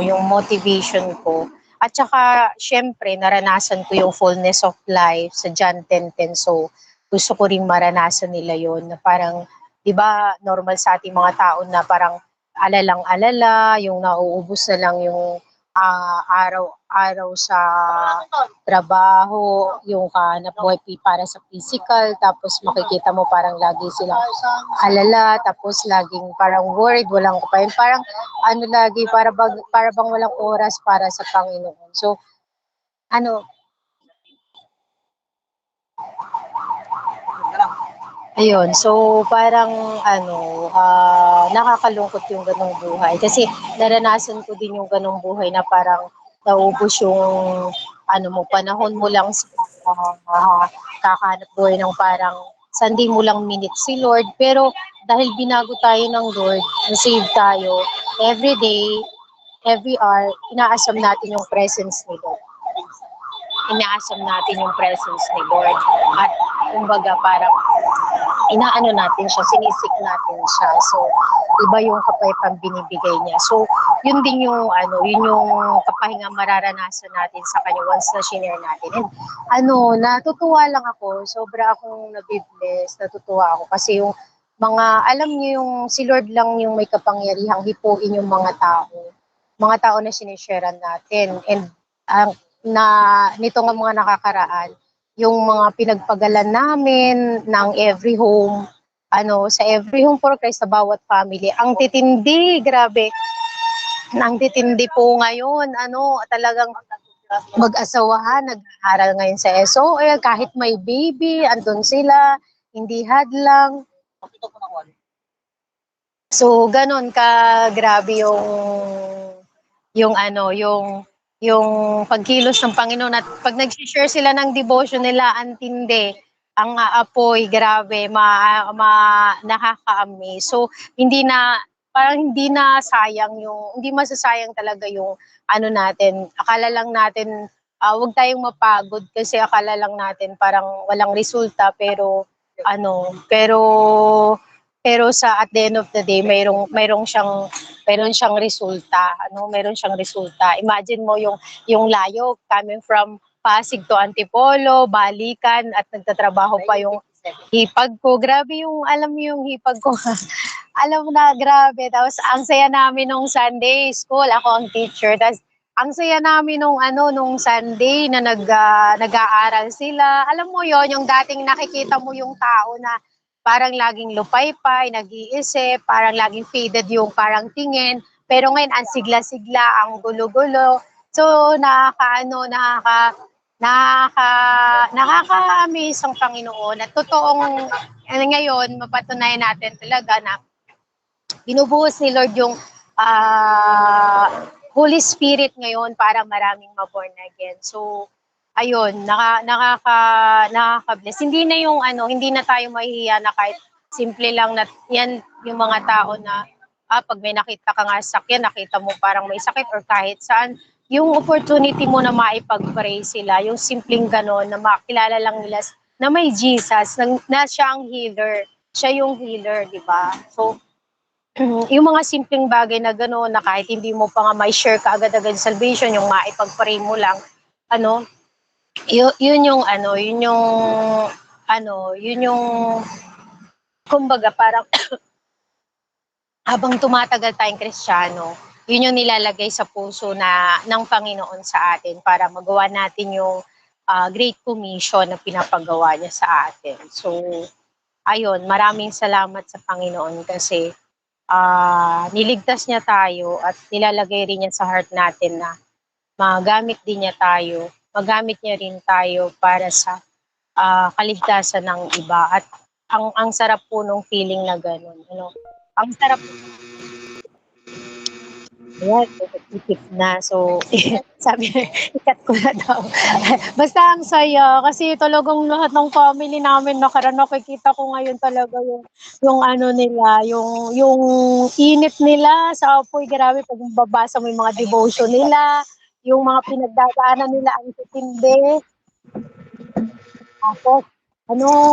yung motivation ko. At saka syempre naranasan ko yung fullness of life sa John 10:10. So gusto ko ring maranasan nila yun na parang 'di ba normal sa ating mga tao na parang alalang-alala, yung nauubos na lang yung araw-araw sa trabaho, yung kahanap buhay para sa physical, tapos makikita mo parang lagi silang alala, tapos laging parang worried, walang kupain, parang lagi, para bang walang oras para sa Panginoon. So, ayun, so parang nakakalungkot yung ganong buhay. Kasi naranasan ko din yung ganong buhay na parang naubos yung panahon mo lang sa kakahanap buhay ng parang sandi mo lang minute si Lord. Pero dahil binago tayo ng Lord, na-save tayo, every day, every hour, inaasam natin yung presence ni Lord. At kumbaga parang natin siya, sinisik natin siya. So, iba yung kapayapang binibigay niya. So, yun din yung kapahinga mararanasan natin sa kanya once na share natin. And natutuwa lang ako, sobra akong nabibless, natutuwa ako kasi yung alam niyo yung si Lord lang yung may kapangyarihang hipuin yung mga tao na sinisharean natin. And nito nga mga nakakaraan, yung mga pinagpagalan namin ng every home, sa every home for Christ, sa bawat family, ang titindi, grabe, ang titindi po ngayon, talagang mag-asawahan, nag-aaral ngayon sa SOL, kahit may baby, andun sila, hindi hadlang. So, ganun ka grabe yung pagkilos ng Panginoon. At pag nag-share sila ng devotion nila, antindi, ang aapoy, grabe, nakaka-amaze. So, hindi masasayang talaga yung natin. Akala lang natin, wag tayong mapagod kasi akala lang natin parang walang resulta, pero sa at the end of the day, mayroong siyang resulta. Mayroon siyang resulta. Imagine mo yung layo coming from Pasig to Antipolo, balikan, at nagtatrabaho pa yung hipag ko. Grabe yung, alam mo yung hipag ko, alam mo na, grabe. Tapos, ang saya namin nung Sunday school. Ako ang teacher. Tapos, ang saya namin nung Sunday na nag-aaral sila. Alam mo yon yung dating nakikita mo yung tao na parang laging lupaypay, nag-iisip, parang laging faded yung parang tingin. Pero ngayon, ang sigla-sigla, ang gulo-gulo. So, nakaka-amaze ang Panginoon. At totoong, ngayon, mapatunayan natin talaga na binubuhos ni Lord yung Holy Spirit ngayon para maraming ma-born again. So, ayun, nakaka-bless. Hindi na yung hindi na tayo mahihiya na kahit simple lang na yan yung mga tao na pag may nakita ka nga sakyan, nakita mo parang may sakit or kahit saan, yung opportunity mo na maipag-pray sila, yung simpleng ganon na makilala lang nila na may Jesus, na siya ang healer. Siya yung healer, di ba? So, yung mga simpleng bagay na gano'n na kahit hindi mo pa nga may share ka agad-agad salvation, yung maipag-pray mo lang, yun yung kumbaga parang habang tumatagal tayong Kristiyano, yun yung nilalagay sa puso ng Panginoon sa atin para magawa natin yung Great Commission na pinapagawa niya sa atin. So, ayun, maraming salamat sa Panginoon kasi niligtas niya tayo at nilalagay rin niya sa heart natin na magamit niya rin tayo para sa kaligtasan ng iba. At ang sarap po nung feeling na gano'n. Ang sarap. Ayan, isip na. So, sabi, ikat ko na daw. Basta ang saya, kasi talagang lahat ng family namin nakikita ko ngayon talaga yung nila, yung init nila sa apoy, grabe, pag babasa mo yung mga devotion nila, yung mga pinagdadaanan nila, ang titindi. Tapos,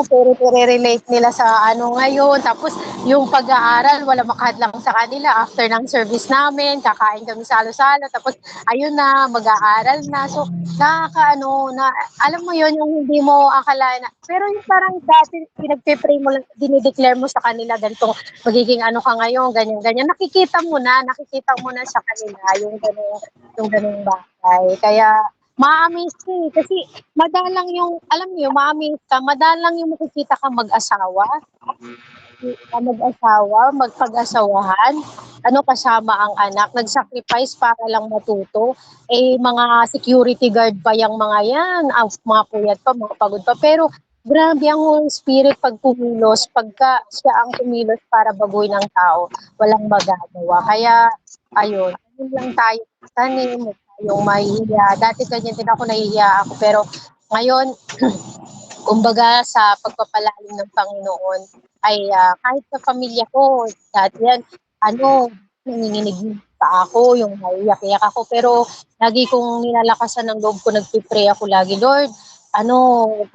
pero relate nila sa ngayon. Tapos, yung pag-aaral, wala makahadlang sa kanila. After ng service namin, kakain kami salo-salo. Tapos, ayun na, mag-aaral na. So, alam mo yun, yung hindi mo akala na. Pero yung parang dati, pinagpe-pray mo lang, dinideclare mo sa kanila, ganito, magiging ka ngayon, ganyan-ganyan. Nakikita mo na sa kanila, yung ganung bagay. Kaya, ma-amaze ka kasi madalang yung, alam niyo, ma-amaze ka, madalang yung makikita ka mag-asawa, magpag-asawahan, kasama ang anak, nag-sacrifice para lang matuto, mga security guard pa yung mga yan, mga puyat pa, mga pagod pa, pero grabe ang Holy Spirit pag kumilos, pagka siya ang kumilos para baguhin ng tao, walang magagawa. Kaya, ayun lang tayo, tanim, yung mahihiya. Dati ganyan din ako, nahihiya ako. Pero ngayon, kumbaga sa pagpapalalim ng Panginoon, ay kahit sa pamilya ko, dati yan, nanginginig pa ako, yung naiyak-iyak ako. Pero lagi kong nilalakasan ng loob ko, nagpipray ako lagi, Lord,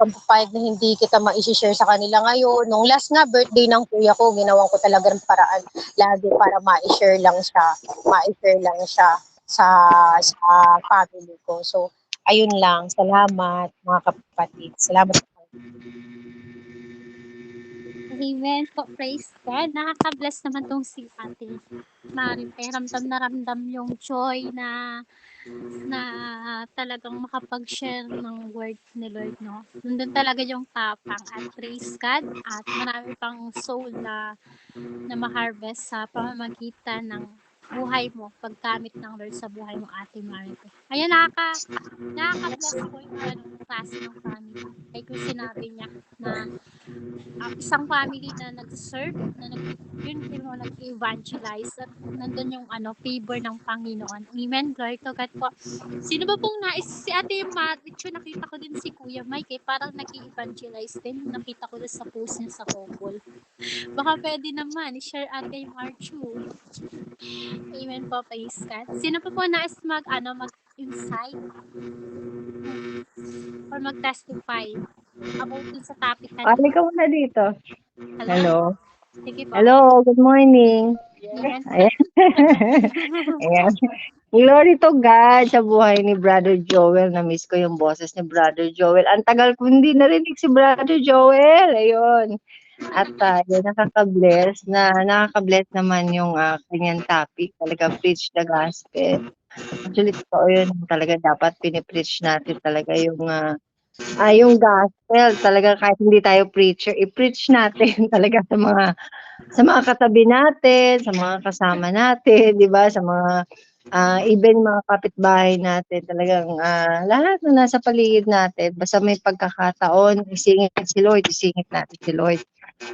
pampapayag na hindi kita ma-share sa kanila ngayon. Nung last nga, birthday ng kuya ko, ginawan ko talaga ng paraan lagi para ma-share lang siya sa family ko. So, ayun lang. Salamat, mga kapatid. Salamat. Amen po, praise God. Nakaka-bless naman tong si Ate Mari. Ramdam yung joy na talagang makapag-share ng word ni Lord, no? Nandun talaga yung tapang at praise God at marami pang soul na ma-harvest sa pamamagitan ng buhay mo, paggamit ng Lord sa buhay mo, Ate Mari. Ayun, nakaka-bless po yung ganong klase ng family. Kaya kung sinabi niya na isang family na nag-serve, na nag-evangelize at nandun yung favor ng Panginoon. Amen. Glory to God po. Sino ba pong si Ate Marichu, nakita ko din si Kuya Mike, parang nag-evangelize din. Nakita ko din sa post niya sa Google. Baka pwede naman, i-share Ate Marichu. Amen po, praise God. Sino pa po nais mag-insight or mag-testify about dun sa topic na Ali ka muna dito. Hello. Sige po. Hello, good morning. Amen. Ayan. Ayan. Glory to God sa buhay ni Brother Joel. Na-miss ko yung boses ni Brother Joel. Ang tagal ko hindi narinig si Brother Joel. Ayun. At yun, nakaka-bless naman yung kanyang topic. Talaga preach the gospel. Actually, totoo yun. Talaga dapat pinipreach natin talaga yung gospel. Talaga kahit hindi tayo preacher, i-preach natin talaga sa mga katabi natin, sa mga kasama natin, 'di ba? Sa mga even mga kapitbahay natin, talagang lahat na nasa paligid natin, basta may pagkakataon, isingit natin si Lord.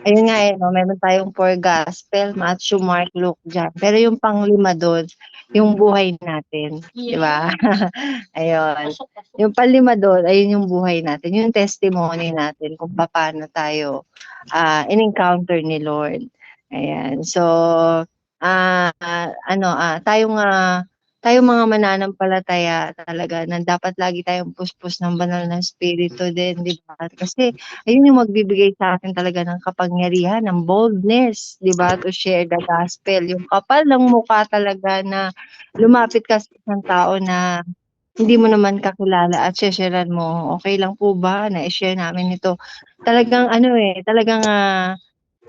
Ayun nga no, meron tayong four gospel, Matthew, Mark, Luke, John. Pero yung panglima doon, yung buhay natin, 'di ba? Ayun. Yung panlima doon, ayun yung buhay natin, yung testimony natin kung paano tayo in-encounter ni Lord. Ayan. So, tayong mga mananampalataya talaga na dapat lagi tayong puspos ng banal na espiritu din, di ba? Kasi ayun yung magbibigay sa atin talaga ng kapangyarihan, ng boldness, di ba? To share the gospel. Yung kapal ng mukha talaga na lumapit ka sa isang tao na hindi mo naman kakilala at share mo, okay lang po ba na i-share namin ito? Talagang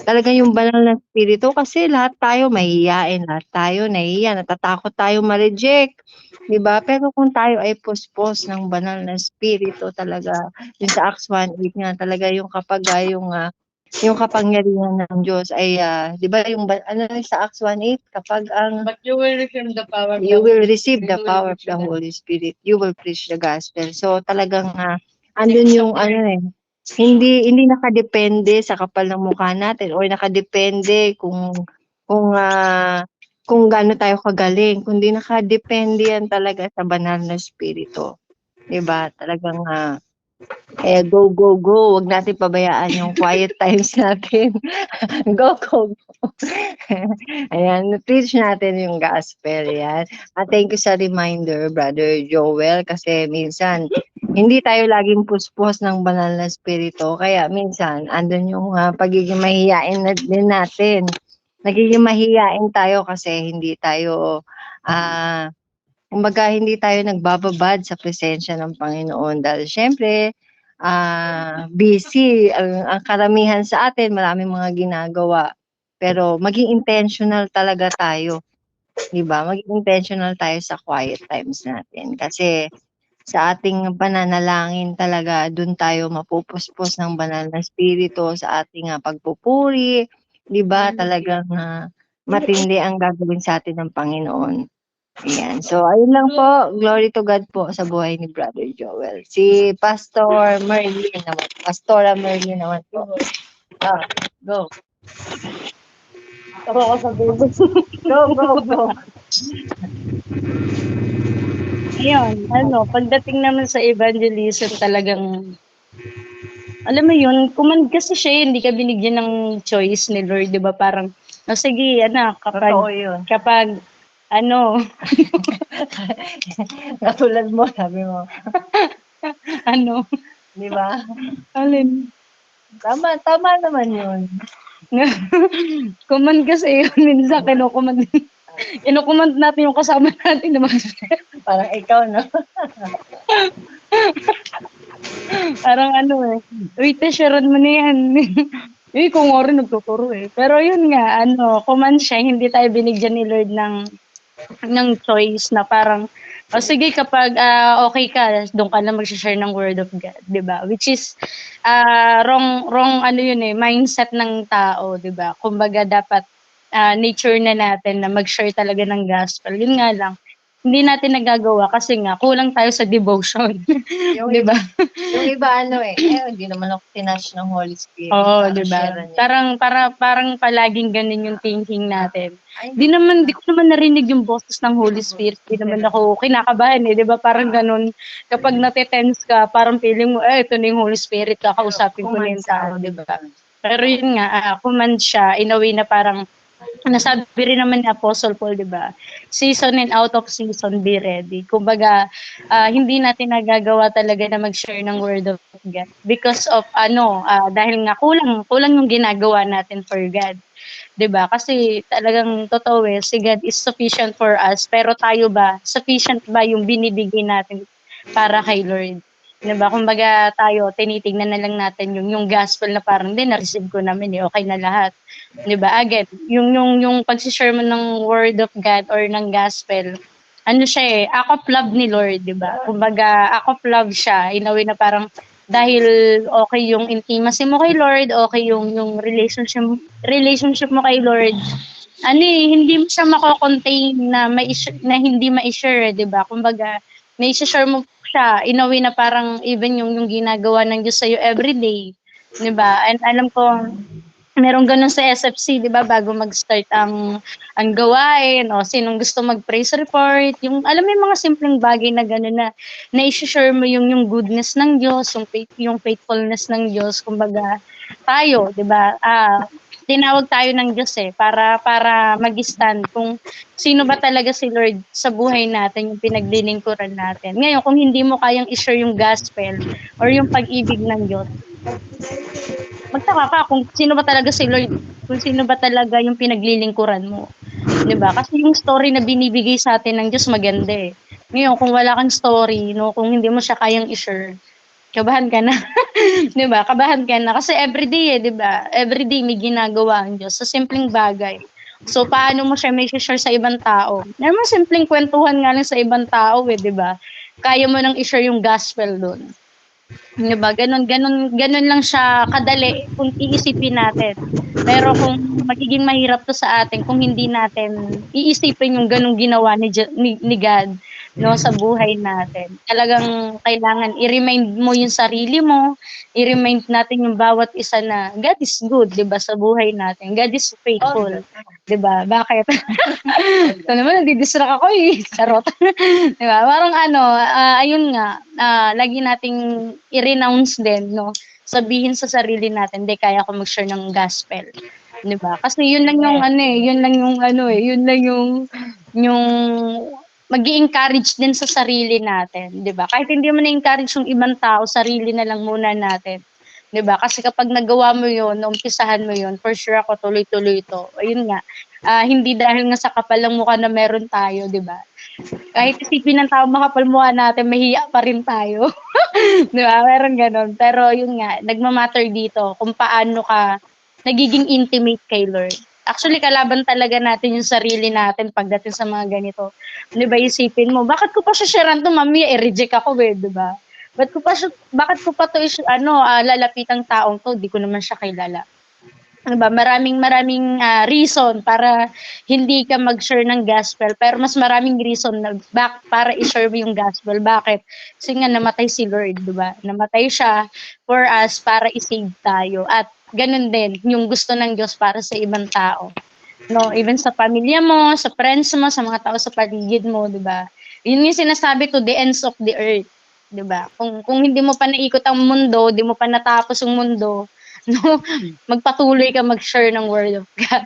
talagang yung banal na espiritu kasi lahat tayo mahihiyain, lahat tayo nahihiya, natatakot tayo ma-reject, 'di ba? Pero kung tayo ay puspos ng banal na espiritu talaga, yung sa Acts 1:8 nga talaga yung kapag yung kapangyarihan ng Diyos ay 'di ba yung sa Acts 1:8 kapag But you will receive the power you will receive the power of the Holy Spirit, you will preach the gospel. So talagang andun yung hindi nakadepende sa kapal ng mukha natin or nakadepende kung gaano tayo kagaling, kundi nakadepende yan talaga sa banal na espiritu. 'Di ba? Talagang go, go, go. Huwag natin pabayaan yung quiet times natin. Go, go, go. Ayan, preach natin yung gospel. Yan. Thank you sa reminder, Brother Joel, kasi minsan hindi tayo laging puspos ng banal na espiritu. Kaya minsan, andun yung pagiging mahihiyain na din natin. Nagiging mahihiyain tayo kasi kumbaga hindi tayo nagbababad sa presensya ng Panginoon dahil siyempre busy ang karamihan sa atin, maraming mga ginagawa. Pero maging intentional talaga tayo, 'di ba? Maging intentional tayo sa quiet times natin kasi sa ating pananalangin talaga dun tayo mapupuspos ng banal na espiritu sa ating pagpupuri, 'di ba? Talagang matindi ang gagawin sa atin ng Panginoon. Ayan. So, ayun lang po. Glory to God po sa buhay ni Brother Joel. Si Pastor Merlin naman. Pastora Merlin naman po. Go. Ako ako sa baby. Go, go, go. Ayun, pagdating naman sa evangelism talagang, alam mo yun, kasi siya, hindi ka binigyan ng choice ni Lord, di ba? Parang, sige, Totoo yun. kapag, Katulad mo, sabi mo. Di ba? alin, Tama naman yun. command kasi yun, minsan kinukumand natin yung kasama natin na Parang ikaw, no? parang wait, sharean mo na yan. Kung nga rin nagtuturo eh. Pero yun nga, command siya, hindi tayo binigyan ni Lord ng choice na parang, sige kapag okay ka, doon ka na mag-share ng word of God, 'di ba? Which is wrong mindset ng tao, 'di ba? Kumbaga dapat nature na natin na mag-share talaga ng gospel. Yun nga lang, hindi natin nagagawa kasi nga kulang tayo sa devotion. 'Di ba? Yung iba hindi naman ako tinash ng Holy Spirit. Oo, Paano 'di ba? share niya? Parang palaging ganun yung thinking natin. Di ko naman narinig yung boses ng Holy Spirit. Di naman ako kinakabahan 'di ba? Parang ganun. Kapag nate-tense ka, parang feeling mo, ito na yung Holy Spirit, kakausapin ko na yung tao, 'di ba? Pero yun nga, command siya in a way na parang nasabi rin naman ni Apostle Paul, 'di ba? Season and out of season, be ready. Kumbaga, hindi natin nagagawa talaga na mag-share ng word of God because of dahil nga kulang yung ginagawa natin for God. 'Di ba? Kasi talagang totoo si God is sufficient for us, pero tayo ba, sufficient ba yung binibigay natin para kay Lord? 'Di ba? Kumbaga tayo tinitingnan na lang natin yung gospel na parang, "Hindi na-receive ko naman, eh, okey na lahat." 'Di ba? Again, yung pagse-share mo ng word of God or ng gospel, ano siya, eh, act of love ni Lord, 'di ba? Kumbaga act of love siya in a way na parang dahil okey yung intimacy mo kay Lord, okey yung relationship mo kay Lord, ano, eh, hindi mo siya mako-contain na na hindi mai-share, eh, 'di ba? Kumbaga nai-she-share mo siya in a way na parang even yung ginagawa ng Diyos sa'yo everyday, 'di ba? And alam ko merong gano'n sa SFC, 'di ba, bago mag-start ang gawain o sinong gusto mag-praise report, yung alam mo yung mga simpleng bagay na gano'n na nai-she-share mo yung goodness ng Diyos, yung faithfulness ng Diyos. Kumbaga tayo, 'di ba, tinawag tayo ng Diyos, eh, para mag-stand kung sino ba talaga si Lord sa buhay natin, yung pinaglilingkuran natin. Ngayon kung hindi mo kayang i-share yung gospel or yung pag-ibig ng Diyos, magtaka ka kung sino ba talaga si Lord, kung sino ba talaga yung pinaglilingkuran mo, 'di ba? Kasi yung story na binibigay sa atin ng Diyos maganda, eh. Ngayon kung wala kang story 'no, kung hindi mo siya kayang i-share, kabahan ka na, 'di ba? Kabahan ka na kasi everyday, eh, 'di ba? Everyday may ginagawa ang Diyos sa simpleng bagay. So, paano mo siya mai-she-share sa ibang tao? Alam mo simpleng kuwentuhan nga lang sa ibang tao, eh, 'di ba? Kaya mo ng i-share yung gospel dun. 'Di ba gano'n gano'n gano'n lang siya kadali kung iisipin natin. Pero kung magiging mahirap 'to sa atin kung hindi natin iisipin yung gano'ng ginawa ni God 'no, sa buhay natin. Talagang kailangan i-remind mo yung sarili mo, i-remind natin yung bawat isa na God is good 'di ba, sa buhay natin. God is faithful, 'di ba? Bakit? Ito naman nadi-distract ako, eh, charot. 'Di ba, parang ano, ayun nga, lagi nating i-renounce din 'no, sabihin sa sarili natin, "Hindi kaya ko mag-share ng gospel." 'Di ba? Kasi yun lang yung ano, eh, yun lang yung ano, eh, yun lang yung mag-i-encourage din sa sarili natin, 'di ba? Kahit hindi mo na-encourage yung ibang tao, sarili na lang muna natin, 'di ba? Kasi kapag nagawa mo yun, naumpisahan mo yun, for sure ako tuloy-tuloy 'to. Ayun nga, hindi dahil nga sa kapal ng mukha na meron tayo, 'di ba? Kahit isipin ng taong makapal mukha natin, mahiya pa rin tayo. 'Di ba, meron gano'n. Pero yun nga, nagma-matter dito kung paano ka nagiging intimate kay Lord. Actually, kalaban talaga natin yung sarili natin pagdating sa mga ganito. 'Di ba, isipin mo, "Bakit ko pa shesharan 'to mamaya i-reject ako, eh," 'di ba? Bakit ko pa 'to lalapitang taong 'to, 'di ko naman siya kilala. 'Di ba, maraming reason para hindi ka mag-share ng gospel, pero mas maraming reason na para i-share mo yung gospel. Bakit? Kasi nga namatay si Lord, 'di ba? Namatay siya for us para i-save tayo at gano'n din yung gusto ng Diyos para sa ibang tao, 'no? Even sa pamilya mo, sa friends mo, sa mga tao sa paligid mo, 'di ba? Yun yung sinasabi to the ends of the earth, 'di ba? Kung hindi mo pa naikot ang mundo, 'di mo pa natapos yung mundo, 'no, magpatuloy ka mag-share ng word of God,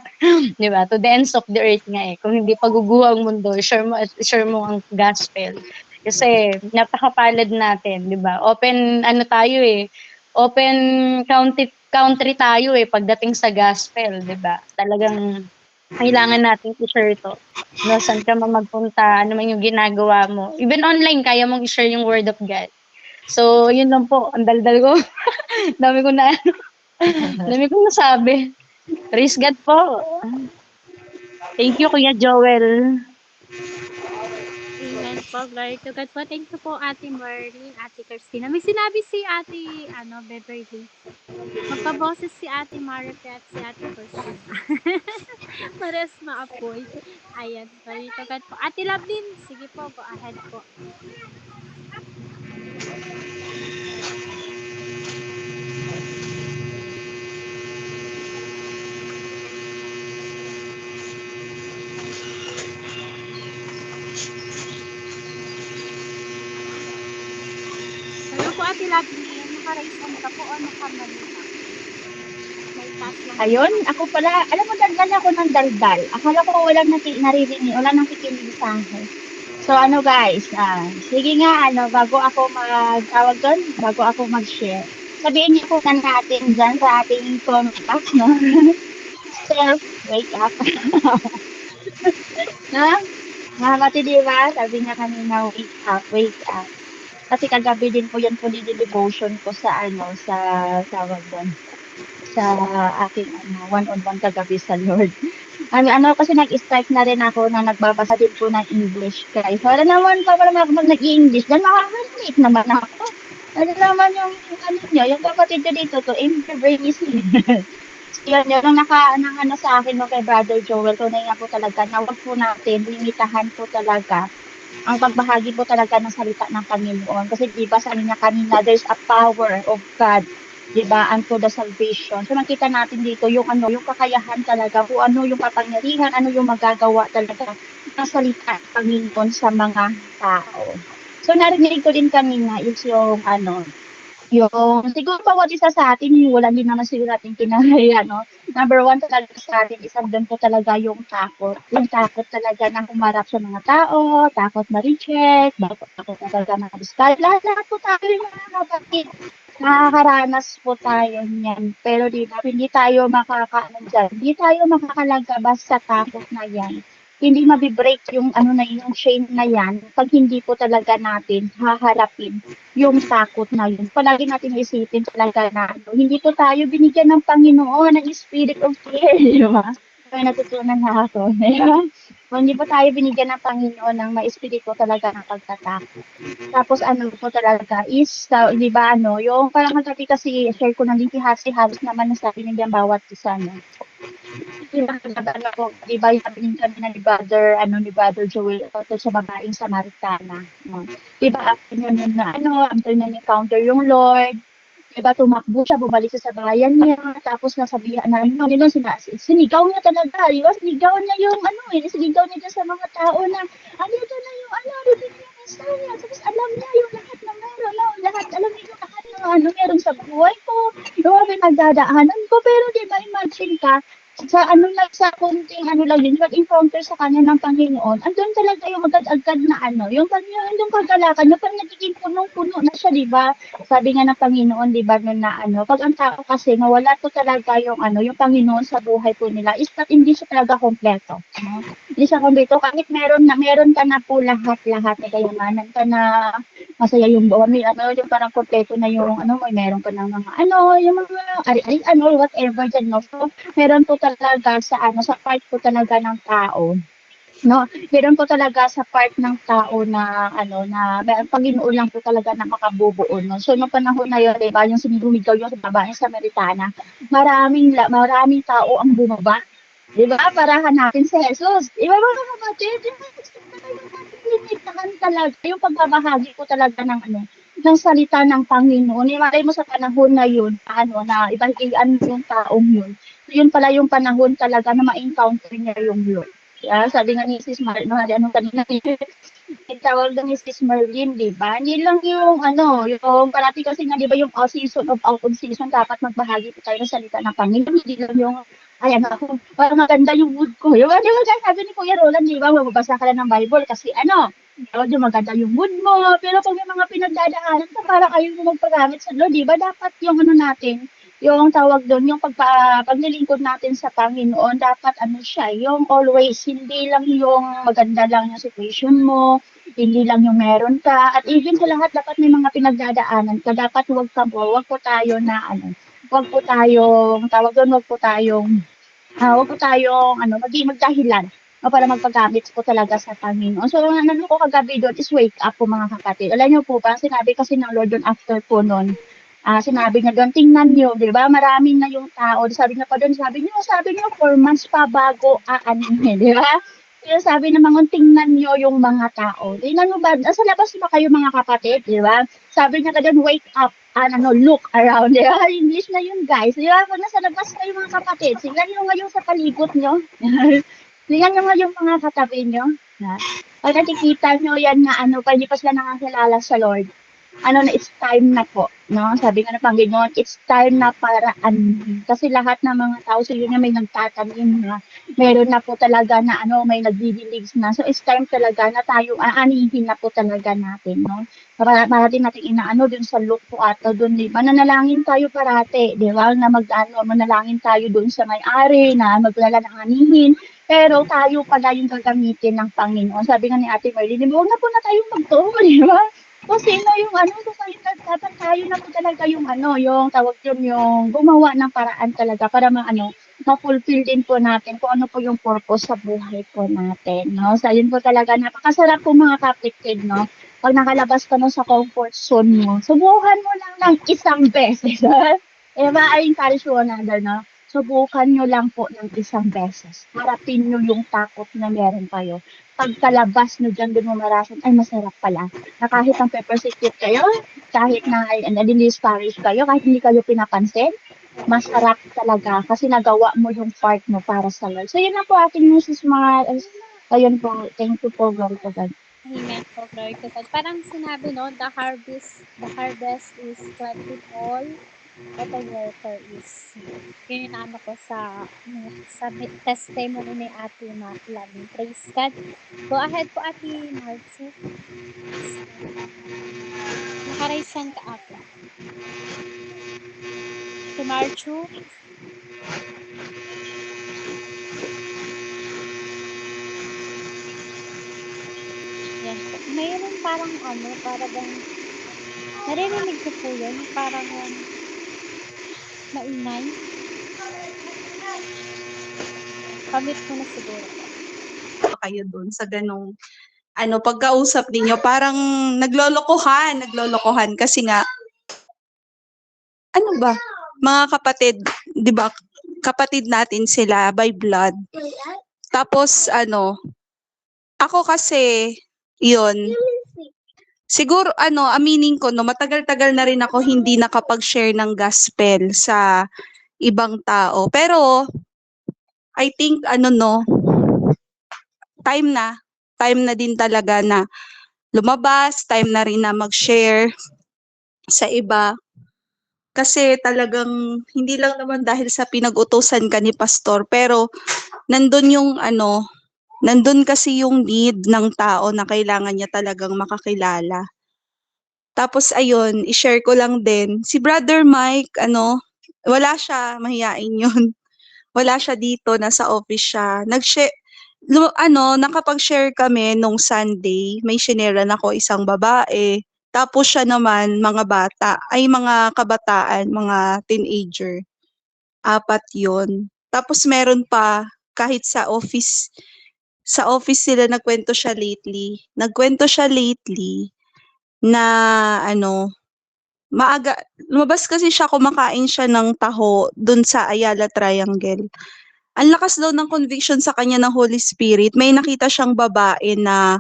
'di ba? To the ends of the earth nga, eh. Kung hindi pa guguho ang mundo, share mo ang gospel. Kasi napakapalad natin, 'di ba? Open ano tayo, eh, open country tayo, eh, pagdating sa gospel, 'di ba? Talagang kailangan nating i-share 'to, 'no, saan ka man magpunta, ano man yung ginagawa mo. Even online kaya mong i-share yung word of God. So, yun lang po, ang daldal ko. Dami ko na ano, dami kong nasabi. Praise God po. Thank you, Kuya Joel. Amen po, glory to God po. Thank you po, Ate Marlene, Ate Christina. May sinabi si Ate, Beverly. Magpaboses si Ate Marife at si Ate Christina. Pares maapoy. Ayan, glory to God po. Ate Lovelyn, sige po, go ahead po. Hello po, Ate Lovelyn. Naka-raise hand ka po o naka-mute? May task lang po. Ayun, ako pala, alam mo, daldal ako ng daldal. Akala ko walang naririnig, wala nang kikinig sa akin. So, ano guys, sige nga, bago ako tawag doon, bago ako mag-share, sabihin niyo po na natin dyan sa ating comment box, no? Self, wake up. No? Mga mati, di ba? Sabi niya kanina, wake up, wake up. Kasi kagabi din po yan po devotion ko sa ano, sa tawag doon, sa aking ano, one-on-one kagabi sa Lord. Ano kasi nag-start na rin ako na nagbabasa din po ng English guys. Wala naman pa pala ako nag-English dahil makaka-relate naman ako. Ano naman yung ano niya, yung kapatid niya dito to, brain is yun, yun, nung ano sa akin no, kay Brother Joel, tunay nga po talaga na wag po natin, limitahan po talaga ang pagbahagi po talaga ng salita ng Panginoon. Kasi di ba sabi niya kanina, there's a power of God, di ba, unto the salvation. So nakita natin dito yung ano, yung kakayahan talaga, kung ano yung kapangyarihan, ano yung magagawa talaga ng salita ng Panginoon sa mga tao. So narinig ko din kanina is yung ano, yung siguro bawat isa sa atin, wala din naman siguro natin kinaya, no? Number one talaga sa atin, isang doon po talaga yung takot. Yung takot talaga na humarap sa mga tao, takot ma-reject, takot na talaga ma-discard. Lahat po tayo yung mga kapatid. Nakakaranas po tayo niyan. Pero di ba, hindi tayo makakaano dyan. Hindi tayo makakalagabas sa takot na yan. Hindi mabibreak yung ano na yung chain na yan pag hindi po talaga natin haharapin yung takot na yun. Palagi natin isipin talaga na ano, hindi po tayo binigyan ng Panginoon ng spirit of fear, di ba? Kaya natutunan na ako. Di ba? Kung hindi po tayo binigyan ng Panginoon ng ma-espiritu talaga ng pagtatakot. Tapos ano po talaga is, di ba ano, yung parang kagabi kasi share ko na din si Haris naman na sabi niya bawat isa, no? Ano po, di ba yung sabi kami na ni Brother Joel tungkol sa babaeng Samaritana. No? Di ba after yun na ano, after na encounter yung Lord, di ba tumakbo siya, bumalik siya sa bayan niya, tapos nasabihan na yun, sinigaw niya talaga, di ba? Sinigaw niya yung ano sinigaw niya sa mga tao na, ito na yung ano, rinig niya Messiah. Tapos alam niya yung lahat na meron, no? Alam niya yung lahat ng ano meron sa buhay ko, yung mga pinagdadaanan ko, pero di ba imagine ka, sa ano lang, sa konting ano lang din, pag-encounter sa kanya ng Panginoon, andun talaga yung agad-agad na ano, yung kagalakan, yung pag nagiging punong-puno na siya, di ba? Sabi nga ng Panginoon, di ba, nun na ano, pag ang tao kasi nawala po talaga yung ano, yung Panginoon sa buhay po nila, is that hindi siya talaga kompleto. No? Hindi siya kompleto, kahit meron ka na po lahat-lahat na kayamanan ka na, masaya yung buwan, may ano, yung parang kompleto na yung ano, may meron ka ng mga ano, yung mga ari-ari, ano, whatever dyan, no? So, meron po talaga sa ano, sa part po talaga ng tao, no? Meron po talaga sa part ng tao na ano, na ang Panginoon lang po talaga na makabubuo, no? So nung panahon na yun, diba, yung sinilumigaw yung sa babaeng Samaritana, maraming tao ang bumaba. Diba? Para hanapin si Jesus. Diba mga kapatid? Diba? Limitahan talaga yung pagbabahagi ko talaga ng ano, ng salita ng Panginoon. Imalay mo sa panahon na yun, ano, na ibahigan mo yung taong yun. So, yun pala yung panahon talaga na ma-encounter niya yung Lord. Yeah, sabi nga ni Sis Mar, no, anong kanina tawag doon ni Sis Marlene, di ba? Hindi lang yung ano, yung parati kasi nga, di ba, yung all season of out of season, dapat magbahagi po tayo ng salita ng Panginoon. Hindi lang yung, ayan ako, parang maganda yung mood ko. Yung, di ba, sabi ni Kuya Roland, di ba, magbabasa ka lang ng Bible kasi ano, yung maganda yung mood mo, pero kung may mga pinagdadaanan ka, parang ayaw mo magpagamit sa Lord, di ba? Dapat yung ano natin, yung tawag doon, yung paglilingkod natin sa Panginoon, dapat ano siya, yung always, hindi lang yung maganda lang yung situation mo, hindi lang yung meron ka, at even sa lahat, dapat may mga pinagdadaanan ka, dapat wag po tayo na ano, wag po tayong, tawag doon, wag po tayong, ano, magdahilan o para magpagamit po talaga sa Panginoon. So, ang ano ko kagabi doon is wake up po mga kapatid. Alam niyo po ba, sinabi kasi ng Lord doon after po noon, sinabi niya doon, tingnan niyo, di ba? Maraming na yung tao. Sabi niya pa doon, sabi niyo, 4 months pa bago aanihin, di ba? Kaya sabi naman, tingnan niyo yung mga tao. Tingnan mo ba, sa labas ba kayo mga kapatid, di ba? Sabi niya ka doon, wake up, look around, di ba? English na yun, guys. Di ba? Pag nasa labas kayo mga kapatid, tingnan niyo ngayon sa palibot niyo. Tingnan niyo ngayon mga katabi niyo. Pag nakikita niyo yan na ano, pag hindi pa sila nakakilala sa Lord, ano na, it's time na po, no? Sabi nga ng Panginoon, it's time na para kasi lahat ng mga tao sa yun na may nagtatanim na, meron na po talaga na ano, may nagdidilig na. So, it's time talaga na tayo, aanihin na po talaga natin, no? Para din natin inaano dun sa look po ato dun, di ba? Nanalangin tayo parate, di ba? Na manalangin tayo dun sa may-ari, na maglala ng anihin. Pero tayo pala yung gagamitin ng Panginoon. Sabi nga ni Ate Marlene, huwag na po na tayong magtuo, di ba? kung sino yung ano, kung sino dapat tayo na po talaga yung ano, yung tawag yun, yung gumawa ng paraan talaga para maano, ma-fulfill din po natin kung ano po yung purpose sa buhay po natin, no? So, yun po talaga, napakasarap po mga kapitid, no? Pag nakalabas ka na sa comfort zone mo, subukan mo lang ng isang beses. Eh, ma-encourage ko another, no? Subukan nyo lang po ng isang beses. Harapin nyo yung takot na meron kayo. Pagkalabas nyo dyan, dun mo marasan, ay masarap pala na kahit ang pe-persecute kayo, kahit na nadi-discourage kayo, kahit hindi kayo pinapansin, masarap talaga kasi nagawa mo yung part mo para sa Lord. So, yun na po ating message mga, ayun po, thank you po, glory to God. Amen po, glory to God. Parang sinabi, no, the harvest is plentiful, but the worker is few. Yun yung ano ko sa testimony ni Ate Loving. Praise God. Go ahead po, Ate Marchu. Nakaraise yan ka, Ate. Si Marchu. Yan po. Mayroon parang ano, parang naririnig ko po yun, parang maingay. Pamit mo na siguro po. Kayo dun sa ganong pagkausap ninyo, parang naglolokohan kasi nga, ano ba, mga kapatid, di ba, kapatid natin sila by blood. Tapos, ako kasi, yun, siguro, aminin ko, no, matagal-tagal na rin ako hindi nakapag-share ng gospel sa ibang tao. Pero, I think, time na din talaga na lumabas, time na rin na mag-share sa iba. Kasi talagang hindi lang naman dahil sa pinag-utusan ka ni pastor, pero nandun kasi yung need ng tao na kailangan niya talagang makakilala. Tapos ayun, i-share ko lang din, si Brother Mike, wala siya, mahiyain yun. Wala siya dito, nasa office siya. Nakapag-share kami nung Sunday, may shineran ako isang babae. Tapos siya naman, mga kabataan, mga teenager. 4 yun. Tapos meron pa, kahit sa office sila nagkwento siya lately. Nagkwento siya lately na lumabas kasi siya, kumakain siya ng taho dun sa Ayala Triangle. Ang lakas daw ng conviction sa kanya ng Holy Spirit. May nakita siyang babae na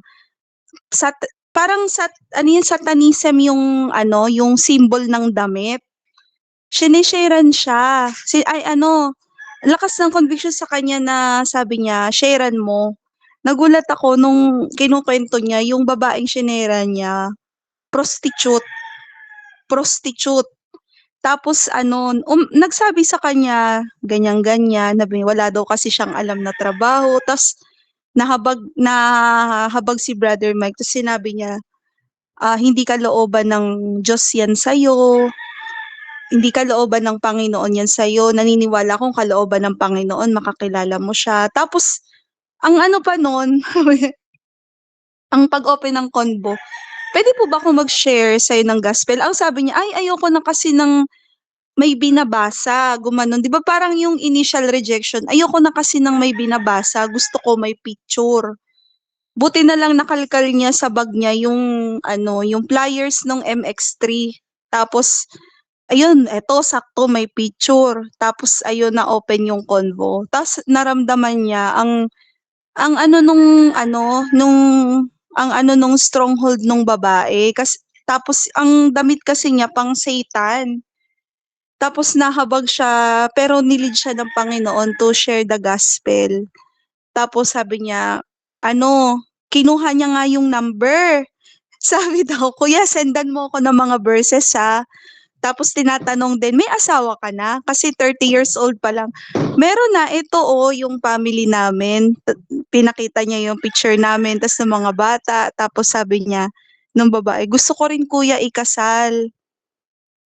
parang satanism yung symbol ng damit. Sinisharean siya. Lakas ng conviction sa kanya na sabi niya, sharean mo. Nagulat ako nung kinukwento niya, yung babaeng shinera niya, prostitute. Tapos nagsabi sa kanya, ganyan-ganyan, wala daw kasi siyang alam na trabaho. Tapos nahabag si Brother Mike. Tapos sinabi niya, hindi kalooban ng Diyos yan sa'yo. Hindi kalooban ng Panginoon yan sa'yo. Naniniwala akong kalooban ng Panginoon, makakilala mo siya. Tapos, ang ano pa nun, ang pag-open ng convo, pwede po ba ako mag-share sa'yo ng gospel? Ang sabi niya, ay, ayoko na kasi ng may binabasa, gumanon. Di ba parang yung initial rejection, ayoko na kasi ng may binabasa, gusto ko may picture. Buti na lang nakalkal niya sa bag niya yung flyers ng MX3. Tapos, ayun, eto, sakto may picture. Tapos, ayun, na-open yung convo. Tapos, naramdaman niya nung stronghold nung babae. Tapos, ang damit kasi niya, pang Satan. Tapos nahabag siya, pero nilid siya ng Panginoon to share the gospel. Tapos sabi niya, kinuha niya nga yung number. Sabi daw, kuya, sendan mo ako ng mga verses ha. Tapos tinatanong din, may asawa ka na? Kasi 30 years old pa lang. Meron na, ito yung family namin. Pinakita niya yung picture namin, tas ng mga bata. Tapos sabi niya, nung babae, gusto ko rin kuya ikasal.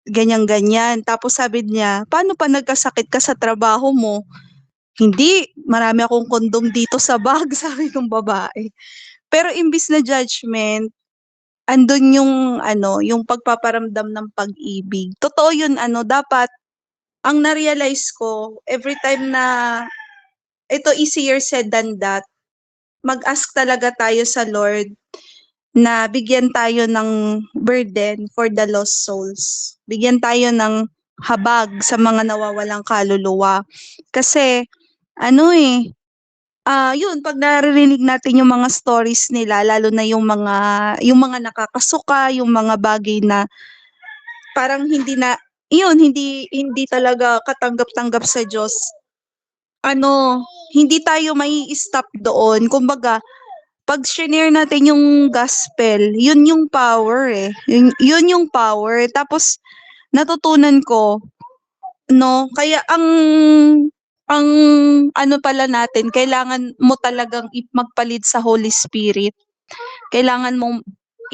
Ganyan-ganyan. Tapos sabi niya, paano pa nagkasakit ka sa trabaho mo? Hindi, marami akong kondom dito sa bag, sabi ng babae. Pero imbis na judgment, andun yung yung pagpaparamdam ng pag-ibig. Totoo yun, dapat ang na-realize ko every time na ito easier said than that, mag-ask talaga tayo sa Lord na bigyan tayo ng burden for the lost souls. Bigyan tayo ng habag sa mga nawawalang kaluluwa. Kasi yun, pag naririnig natin yung mga stories nila, lalo na yung mga nakakasuka, yung mga bagay na parang hindi talaga katanggap-tanggap sa Diyos. Hindi tayo mai-stop doon. Kumbaga, pag share natin yung gospel, yun yung power eh. Yun yung power. Tapos, natutunan ko, kaya ang pala natin, kailangan mo talagang magpalit sa Holy Spirit. Kailangan mong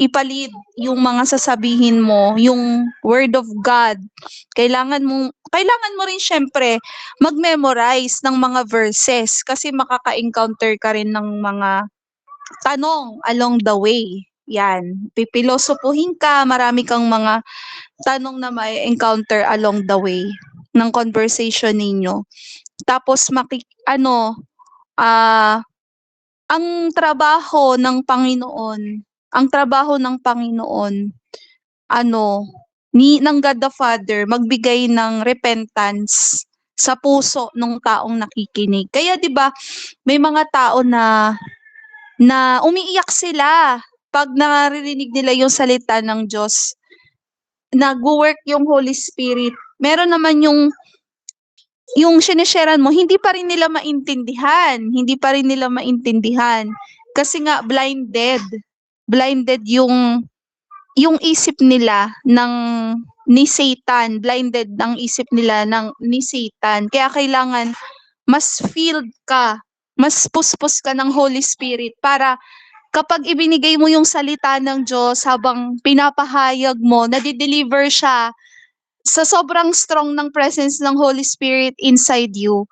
ipalid yung mga sasabihin mo, yung word of God. Kailangan mo rin syempre mag-memorize ng mga verses kasi makaka-encounter ka rin ng mga tanong along the way. Yan, pipilosopuhin ka, marami kang mga tanong na may encounter along the way ng conversation ninyo. Tapos ang trabaho ng Panginoon, ng God the Father, magbigay ng repentance sa puso ng taong nakikinig. Kaya 'di ba, may mga tao na umiiyak sila pag naririnig nila yung salita ng Diyos. Nagwo-work yung Holy Spirit. Meron naman yung sinisharean mo, hindi pa rin nila maintindihan. Kasi nga blinded yung isip nila ni Satan, blinded ang isip nila ni Satan. Kaya kailangan mas filled ka, mas puspos ka ng Holy Spirit para kapag ibinigay mo yung salita ng Diyos habang pinapahayag mo, nadi-deliver siya sa sobrang strong ng presence ng Holy Spirit inside you,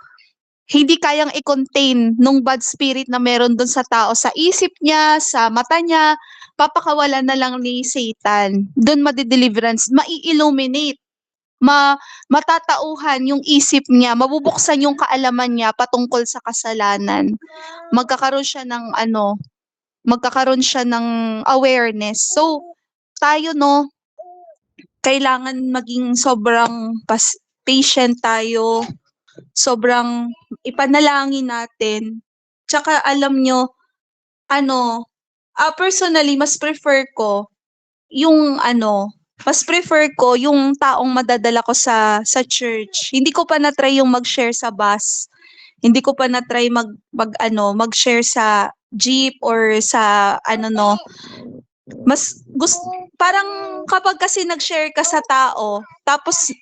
hindi kayang i-contain nung bad spirit na meron doon sa tao, sa isip niya, sa mata niya, papakawalan na lang ni Satan. Doon madi-deliverance, mai-illuminate, matatauhan yung isip niya, mabubuksan yung kaalaman niya patungkol sa kasalanan. Magkakaroon siya ng awareness. So, tayo kailangan maging sobrang patient tayo, sobrang ipanalangin natin. Tsaka alam nyo, personally, mas prefer ko yung taong madadala ko sa church. Hindi ko pa na-try yung mag-share sa bus. Hindi ko pa na-try mag-share sa jeep or sa parang kapag kasi nag-share ka sa tao, tapos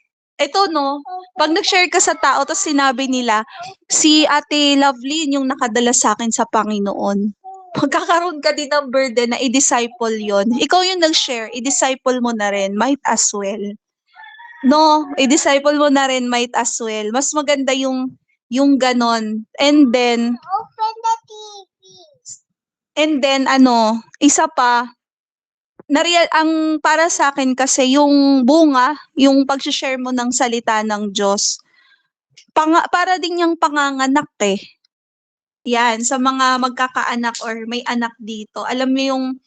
pag nag-share ka sa tao tapos sinabi nila, si Ate Lovely yung nakadala sa akin sa Panginoon. Magkakaroon ka din ng burden na i-disciple yon. Ikaw yung nag-share, i-disciple mo na rin, might as well. I-disciple mo na rin, might as well. Mas maganda yung ganon. And then, isa pa, ang para sa akin kasi yung bunga, yung pag-share mo ng salita ng Diyos, para din yung panganganak eh. Yan, sa mga magkakaanak or may anak dito. Alam mo yung,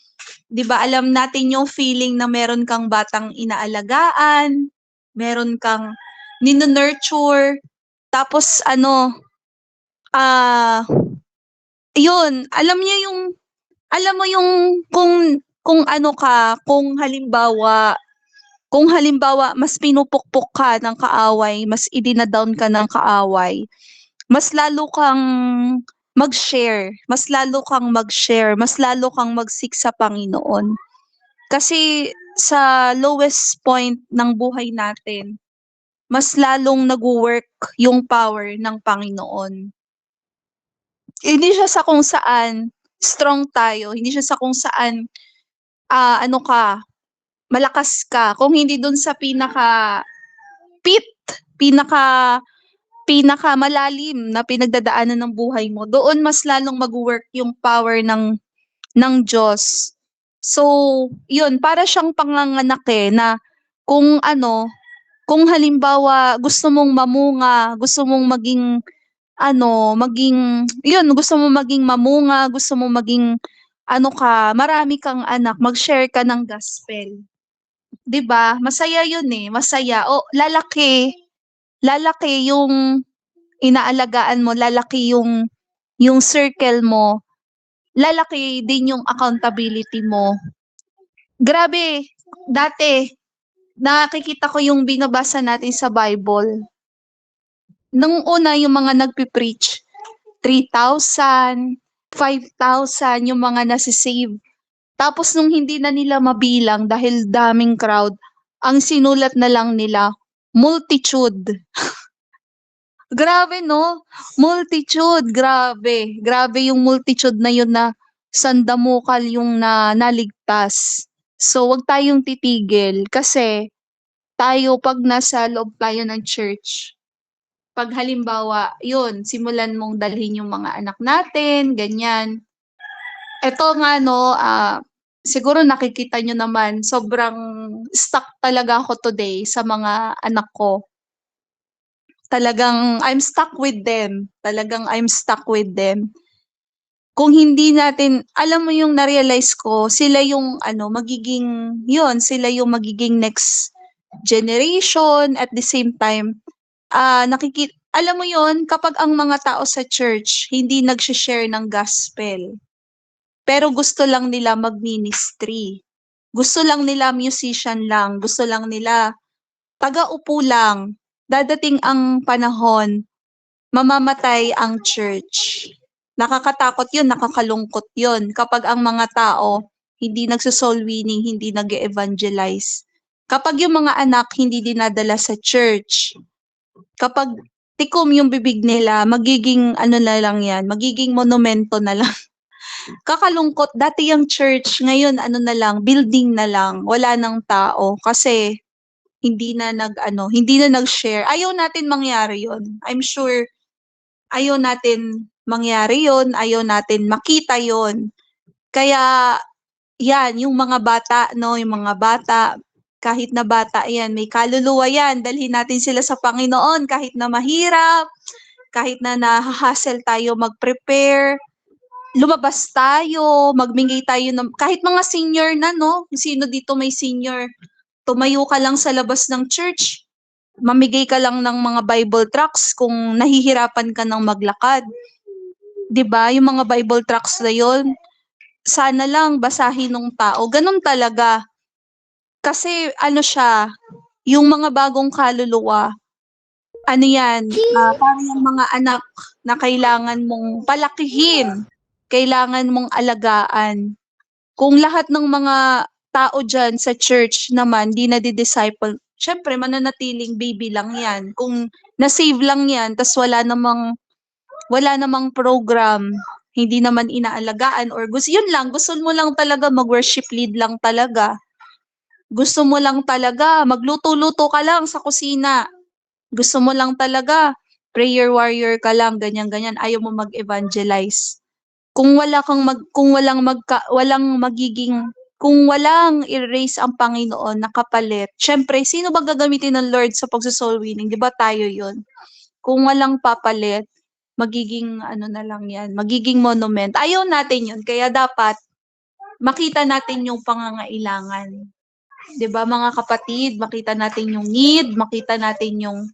'di ba, alam natin yung feeling na meron kang batang inaalagaan, meron kang nino-nurture, tapos yun, alam mo yung kung halimbawa mas pinupukpok ka ng kaaway, mas idinadown ka ng kaaway, mas lalo kang mag-share, mas lalo kang mag-seek sa Panginoon. Kasi sa lowest point ng buhay natin, mas lalong nag-work yung power ng Panginoon. Hindi siya sa kung saan strong tayo, hindi siya sa kung saan malakas ka, kung hindi dun sa pinaka malalim na pinagdadaanan ng buhay mo, doon mas lalong mag-work yung power ng Diyos So, yun, para siyang panganganak na kung kung halimbawa gusto mong mamunga, gusto mong maging yun, gusto mong maging mamunga, gusto mong maging marami kang anak, mag-share ka ng gospel. 'Di ba? Masaya yun masaya. O, lalaki yung inaalagaan mo, lalaki yung circle mo, lalaki din yung accountability mo. Grabe, dati nakikita ko yung binabasa natin sa Bible. Nung una yung mga nagpi-preach, 3,000, 5,000 yung mga nasi-save. Tapos nung hindi na nila mabilang dahil daming crowd, ang sinulat na lang nila, multitude. Grabe, no? Multitude, grabe. Grabe yung multitude na yun na sandamukal yung naligtas. So, wag tayong titigil kasi tayo pag nasa loob tayo ng church, pag halimbawa, yun, simulan mong dalhin yung mga anak natin, ganyan. Eto nga, no, siguro nakikita nyo naman, sobrang stuck talaga ako today sa mga anak ko. Talagang I'm stuck with them. Talagang I'm stuck with them. Kung hindi natin, alam mo yung na-realize ko, sila yung sila yung magiging next generation. At the same time, alam mo yon, kapag ang mga tao sa church hindi nag-share ng gospel, pero gusto lang nila mag-ministry. Gusto lang nila musician lang, gusto lang nila taga-upo lang. Dadating ang panahon, mamamatay ang church. Nakakatakot yun, nakakalungkot yun kapag ang mga tao hindi nagso-soul winning, hindi nag-evangelize. Kapag yung mga anak hindi dinadala sa church, kapag tikom yung bibig nila, magiging na lang yan, magiging monumento na lang. Kakalungkot, dati yung church, ngayon na lang, building na lang, wala nang tao kasi hindi na nag-share. Ayaw natin mangyari yon. I'm sure ayaw natin mangyari yon, ayaw natin makita yon. Kaya yan, yung mga bata, no, yung mga bata, kahit na bata yan, may kaluluwa yan, dalhin natin sila sa Panginoon kahit na mahirap, kahit na nahahassle tayo mag-prepare, lumabas tayo, magbigay tayo ng, kahit mga senior na, no, sino dito may senior, tumayo ka lang sa labas ng church, mamigay ka lang ng mga Bible tracts kung nahihirapan ka ng maglakad. 'Di ba? Yung mga Bible tracts na 'yon, sana lang basahin ng tao. Ganun talaga. Kasi siya, yung mga bagong kaluluwa, yan, parang yung mga anak na kailangan mong palakihin, kailangan mong alagaan. Kung lahat ng mga tao dyan sa church naman di nadi-disciple, syempre mananatiling baby lang yan. Kung na-save lang yan, tas wala namang program, hindi naman inaalagaan, or gusto mo lang talaga mag-worship lead lang talaga. Gusto mo lang talaga, magluto-luto ka lang sa kusina. Gusto mo lang talaga, prayer warrior ka lang, ganyan-ganyan, ayaw mo mag-evangelize. Kung walang i-raise ang Panginoon na kapalit, syempre, sino ba gagamitin ng Lord sa pagso-soul winning? Di ba tayo yun? Kung walang papalit, magiging na lang yan, magiging monument. Ayaw natin yun, kaya dapat makita natin yung pangangailangan. Di ba mga kapatid, makita natin yung need, makita natin yung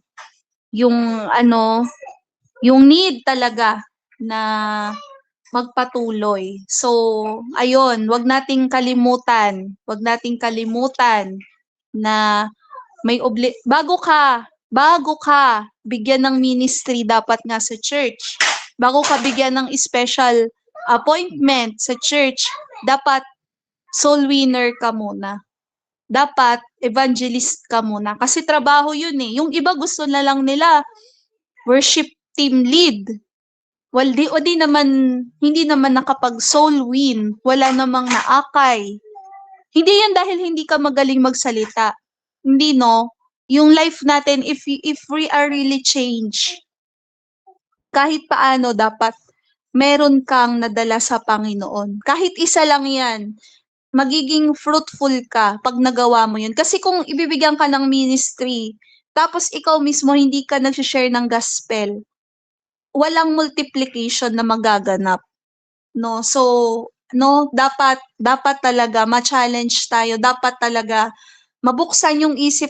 need talaga na magpatuloy. So, ayun, wag nating kalimutan na may bago ka bigyan ng ministry dapat nga sa church. Bago ka bigyan ng special appointment sa church, dapat soul winner ka muna. Dapat evangelist ka muna. Kasi trabaho yun eh. Yung iba gusto na lang nila worship team lead. Well, hindi naman nakapag soul win. Wala namang naakay. Hindi yan dahil hindi ka magaling magsalita. Hindi, no? Yung life natin, if we are really changed, kahit paano dapat meron kang nadala sa Panginoon. Kahit isa lang yan. magiging fruitful ka pag nagawa mo yun. Kasi kung ibibigyan ka ng ministry, tapos ikaw mismo hindi ka nag-share ng gospel, walang multiplication na magaganap. No? So, no, dapat talaga ma-challenge tayo. Dapat talaga mabuksan yung isip